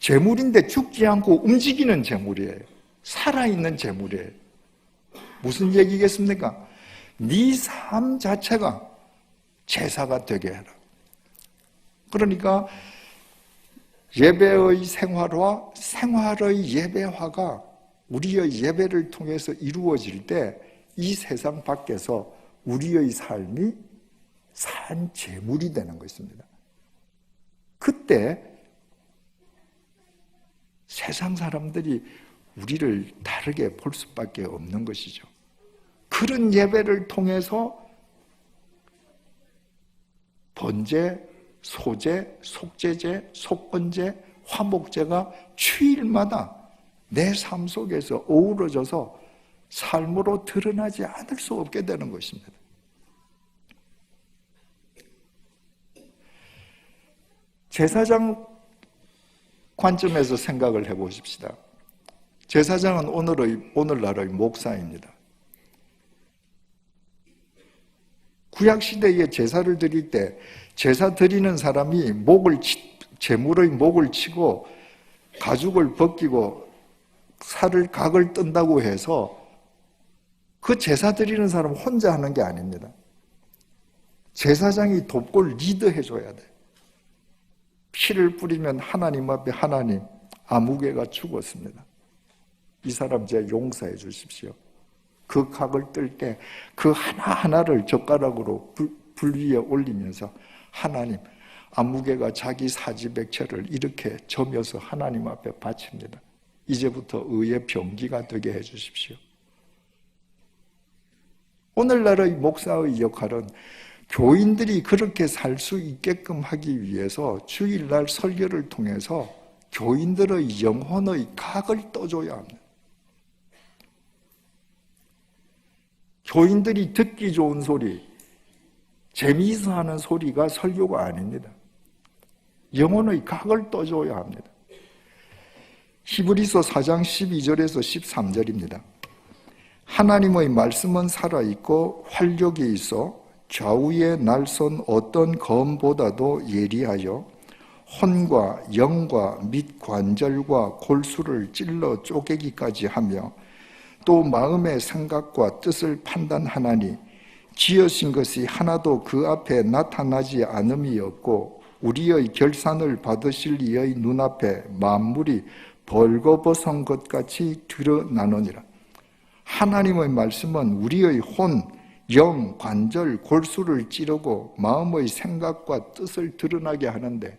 재물인데 죽지 않고 움직이는 재물이에요. 살아있는 재물이에요. 무슨 얘기겠습니까? 네 삶 자체가 제사가 되게 해라. 그러니까 예배의 생활화, 생활의 예배화가 우리의 예배를 통해서 이루어질 때 이 세상 밖에서 우리의 삶이 산 제물이 되는 것입니다. 그때 세상 사람들이 우리를 다르게 볼 수밖에 없는 것이죠. 그런 예배를 통해서 번제, 소제, 속제제, 속건제, 화목제가 주일마다 내 삶 속에서 어우러져서 삶으로 드러나지 않을 수 없게 되는 것입니다. 제사장 관점에서 생각을 해보십시다. 제사장은 오늘날의 목사입니다. 구약시대에 제사를 드릴 때 제사 드리는 사람이 제물의 목을 치고 가죽을 벗기고 각을 뜬다고 해서 그 제사 드리는 사람 혼자 하는 게 아닙니다. 제사장이 돕고 리드해줘야 돼요. 피를 뿌리면 하나님 앞에 하나님, 아무개가 죽었습니다. 이 사람 제 용서해 주십시오. 그 각을 뜰 때 그 하나하나를 젓가락으로 불 위에 올리면서 하나님, 아무개가 자기 사지백체를 이렇게 저며서 하나님 앞에 바칩니다. 이제부터 의의 병기가 되게 해 주십시오. 오늘날의 목사의 역할은 교인들이 그렇게 살 수 있게끔 하기 위해서 주일날 설교를 통해서 교인들의 영혼의 각을 떠줘야 합니다. 교인들이 듣기 좋은 소리, 재미있어 하는 소리가 설교가 아닙니다. 영혼의 각을 떠줘야 합니다. 히브리서 4장 12절에서 13절입니다. 하나님의 말씀은 살아있고 활력이 있어 좌우에 날선 어떤 검보다도 예리하여 혼과 영과 및 관절과 골수를 찔러 쪼개기까지 하며 또 마음의 생각과 뜻을 판단하나니 지으신 것이 하나도 그 앞에 나타나지 않음이 없고 우리의 결산을 받으실 이의 눈앞에 만물이 벌거벗은 것 같이 드러나느니라. 하나님의 말씀은 우리의 혼, 영, 관절, 골수를 찌르고 마음의 생각과 뜻을 드러나게 하는데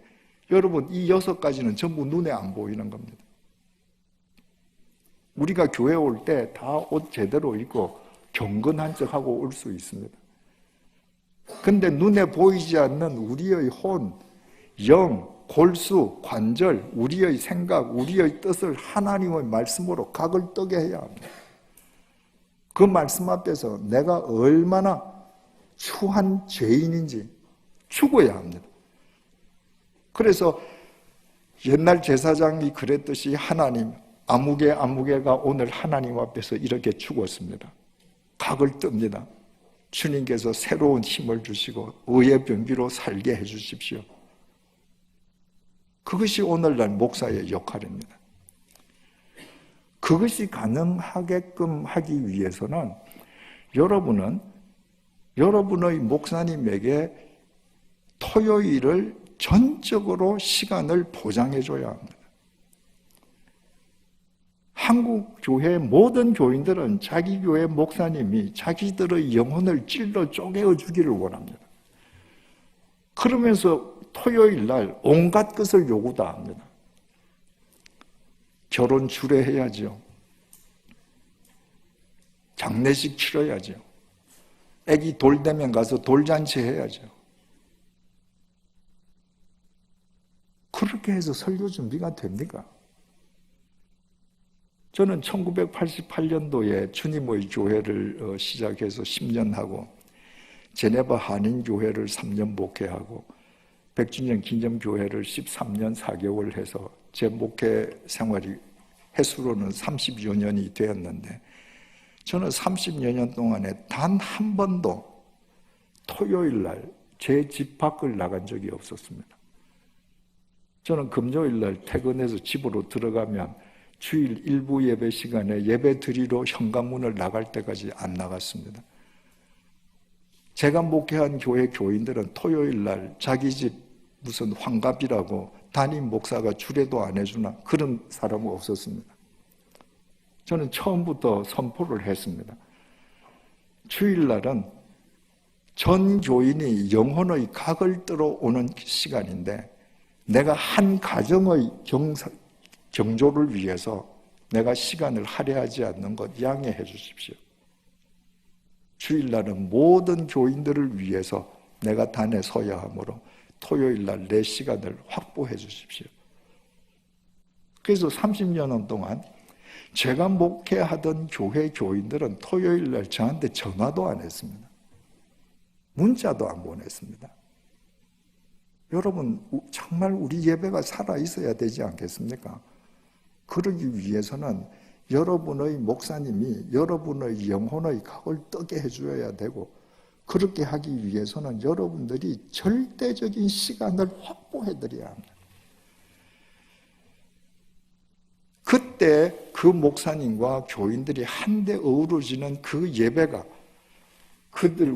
여러분 이 6가지는 전부 눈에 안 보이는 겁니다. 우리가 교회 올 때 다 옷 제대로 입고 경건한 척하고 올 수 있습니다. 근데 눈에 보이지 않는 우리의 혼, 영, 골수, 관절, 우리의 생각, 우리의 뜻을 하나님의 말씀으로 각을 뜨게 해야 합니다. 그 말씀 앞에서 내가 얼마나 추한 죄인인지 죽어야 합니다. 그래서 옛날 제사장이 그랬듯이 하나님, 아무개가 오늘 하나님 앞에서 이렇게 죽었습니다. 각을 뜹니다. 주님께서 새로운 힘을 주시고 의의 병기로 살게 해주십시오. 그것이 오늘날 목사의 역할입니다. 그것이 가능하게끔 하기 위해서는 여러분은 여러분의 목사님에게 토요일을 전적으로 시간을 보장해 줘야 합니다. 한국 교회 모든 교인들은 자기 교회 목사님이 자기들의 영혼을 찔러 쪼개어 주기를 원합니다. 그러면서 토요일 날 온갖 것을 요구 다 합니다. 결혼 주례해야죠. 장례식 치러야죠. 애기 돌 되면 가서 돌잔치 해야죠. 그렇게 해서 설교 준비가 됩니까? 저는 1988년도에 주님의 교회를 시작해서 10년 하고 제네바 한인교회를 3년 목회하고 100주년 기념교회를 13년 4개월 해서 제 목회 생활이 횟수로는 30여 년이 되었는데 저는 30여 년 동안에 단 한 번도 토요일 날 제 집 밖을 나간 적이 없었습니다. 저는 금요일 날 퇴근해서 집으로 들어가면 주일 일부 예배 시간에 예배 드리러 현관문을 나갈 때까지 안 나갔습니다. 제가 목회한 교회 교인들은 토요일 날 자기 집 무슨 환갑이라고 담임 목사가 주례도 안 해주나 그런 사람은 없었습니다. 저는 처음부터 선포를 했습니다. 주일날은 전 교인이 영혼의 각을 들어오는 시간인데 내가 한 가정의 경조를 위해서 내가 시간을 할애하지 않는 것 양해해 주십시오. 주일날은 모든 교인들을 위해서 내가 단에 서야 하므로 토요일날 내 시간을 확보해 주십시오. 그래서 30년 동안 제가 목회하던 교회 교인들은 토요일날 저한테 전화도 안 했습니다. 문자도 안 보냈습니다. 여러분, 정말 우리 예배가 살아있어야 되지 않겠습니까? 그러기 위해서는 여러분의 목사님이 여러분의 영혼의 각을 뜨게 해줘야 되고, 그렇게 하기 위해서는 여러분들이 절대적인 시간을 확보해드려야 합니다. 그때 그 목사님과 교인들이 한데 어우러지는 그 예배가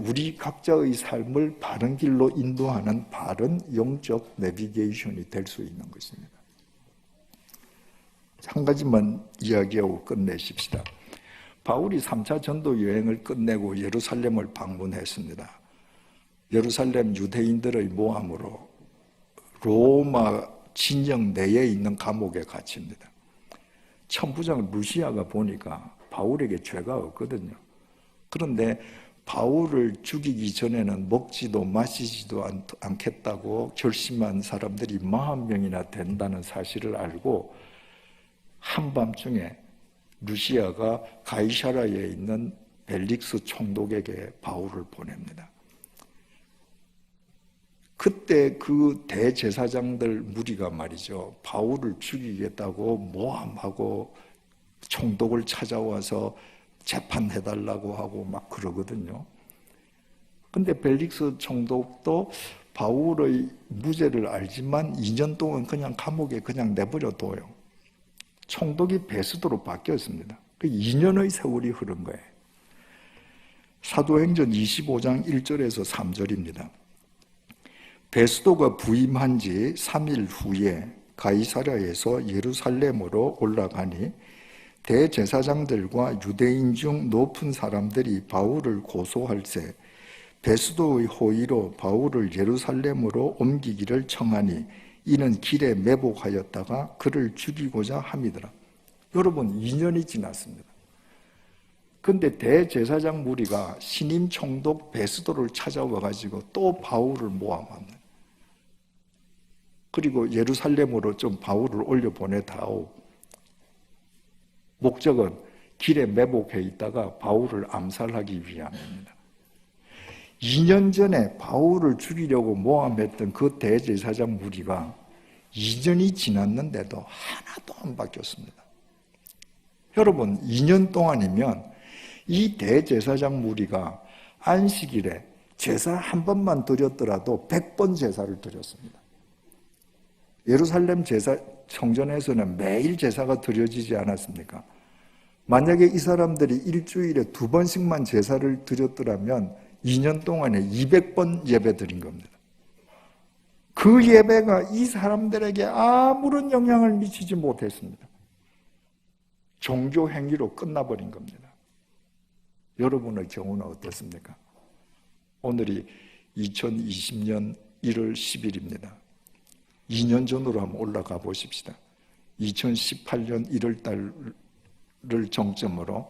우리 각자의 삶을 바른 길로 인도하는 바른 영적 내비게이션이 될 수 있는 것입니다. 한 가지만 이야기하고 끝내십시다. 바울이 3차 전도 여행을 끝내고 예루살렘을 방문했습니다. 예루살렘 유대인들의 모함으로 로마 진영 내에 있는 감옥에 갇힙니다. 천부장 루시아가 보니까 바울에게 죄가 없거든요. 그런데 바울을 죽이기 전에는 먹지도 마시지도 않겠다고 결심한 사람들이 40명이나 된다는 사실을 알고 한밤중에 루시아가 가이사라에 있는 벨릭스 총독에게 바울을 보냅니다. 그때 그 대제사장들 무리가 말이죠, 바울을 죽이겠다고 모함하고 총독을 찾아와서 재판해달라고 하고 막 그러거든요. 근데 벨릭스 총독도 바울의 무죄를 알지만 2년 동안 그냥 감옥에 그냥 내버려둬요. 총독이 베스도로 바뀌었습니다. 그 2년의 세월이 흐른 거예요. 사도행전 25장 1절에서 3절입니다. 베스도가 부임한 지 3일 후에 가이사랴에서 예루살렘으로 올라가니 대제사장들과 유대인 중 높은 사람들이 바울을 고소할세 베스도의 호의로 바울을 예루살렘으로 옮기기를 청하니 이는 길에 매복하였다가 그를 죽이고자 함이더라. 여러분, 2년이 지났습니다. 근데 대제사장 무리가 신임 총독 베스도를 찾아와가지고 또 바울을 모함합니다. 그리고 예루살렘으로 좀 바울을 올려보내다오. 목적은 길에 매복해 있다가 바울을 암살하기 위함입니다. 2년 전에 바울을 죽이려고 모함했던 그 대제사장 무리가 2년이 지났는데도 하나도 안 바뀌었습니다. 여러분, 2년 동안이면 이 대제사장 무리가 안식일에 제사 한 번만 드렸더라도 100번 제사를 드렸습니다. 예루살렘 제사 성전에서는 매일 제사가 드려지지 않았습니까? 만약에 이 사람들이 일주일에 2번씩만 제사를 드렸더라면 2년 동안에 200번 예배 드린 겁니다. 그 예배가 이 사람들에게 아무런 영향을 미치지 못했습니다. 종교 행위로 끝나버린 겁니다. 여러분의 경우는 어떻습니까? 오늘이 2020년 1월 10일입니다. 2년 전으로 한번 올라가 보십시다. 2018년 1월 달을 정점으로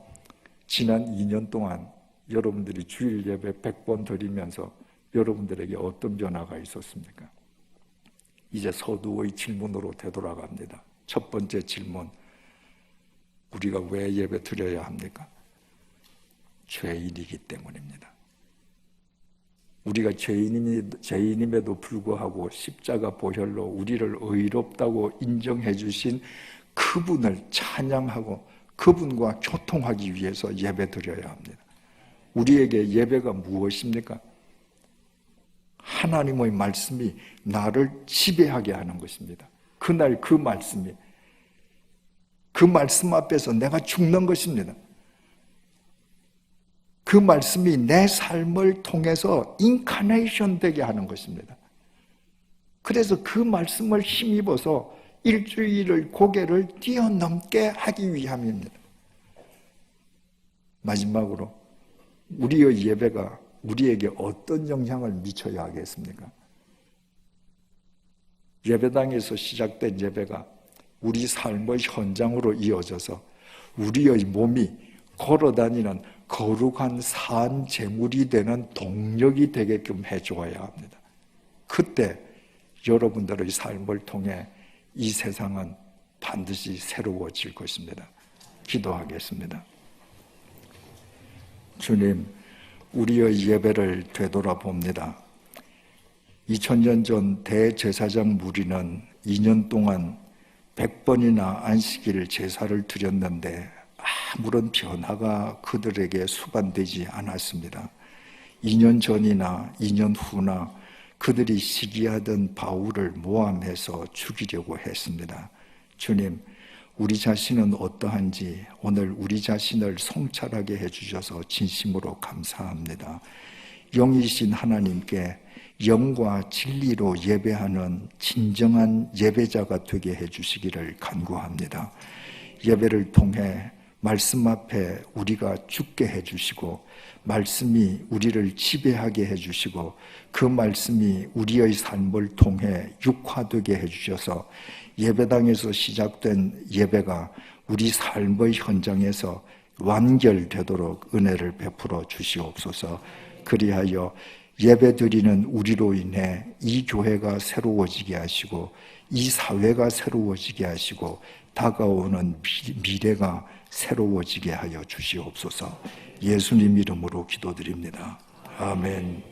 지난 2년 동안 여러분들이 주일 예배 100번 드리면서 여러분들에게 어떤 변화가 있었습니까? 이제 서두의 질문으로 되돌아갑니다. 첫 번째 질문, 우리가 왜 예배 드려야 합니까? 죄인이기 때문입니다. 우리가 죄인임에도 불구하고 십자가 보혈로 우리를 의롭다고 인정해 주신 그분을 찬양하고 그분과 교통하기 위해서 예배 드려야 합니다. 우리에게 예배가 무엇입니까? 하나님의 말씀이 나를 지배하게 하는 것입니다. 그날 그 말씀이, 그 말씀 앞에서 내가 죽는 것입니다. 그 말씀이 내 삶을 통해서 인카네이션 되게 하는 것입니다. 그래서 그 말씀을 힘입어서 일주일을 고개를 뛰어넘게 하기 위함입니다. 마지막으로 우리의 예배가 우리에게 어떤 영향을 미쳐야 하겠습니까? 예배당에서 시작된 예배가 우리 삶의 현장으로 이어져서 우리의 몸이 걸어다니는 거룩한 산 제물이 되는 동력이 되게끔 해주어야 합니다. 그때 여러분들의 삶을 통해 이 세상은 반드시 새로워질 것입니다. 기도하겠습니다. 주님, 우리의 예배를 되돌아봅니다. 2000년 전 대제사장 무리는 2년 동안 100번이나 안식일 제사를 드렸는데 아무런 변화가 그들에게 수반되지 않았습니다. 2년 전이나 2년 후나 그들이 시기하던 바울을 모함해서 죽이려고 했습니다. 주님, 우리 자신은 어떠한지 오늘 우리 자신을 성찰하게 해주셔서 진심으로 감사합니다. 영이신 하나님께 영과 진리로 예배하는 진정한 예배자가 되게 해주시기를 간구합니다. 예배를 통해 말씀 앞에 우리가 죽게 해주시고 말씀이 우리를 지배하게 해주시고 그 말씀이 우리의 삶을 통해 육화되게 해주셔서 예배당에서 시작된 예배가 우리 삶의 현장에서 완결되도록 은혜를 베풀어 주시옵소서. 그리하여 예배드리는 우리로 인해 이 교회가 새로워지게 하시고 이 사회가 새로워지게 하시고 다가오는 미래가 새로워지게 하여 주시옵소서. 예수님 이름으로 기도드립니다. 아멘.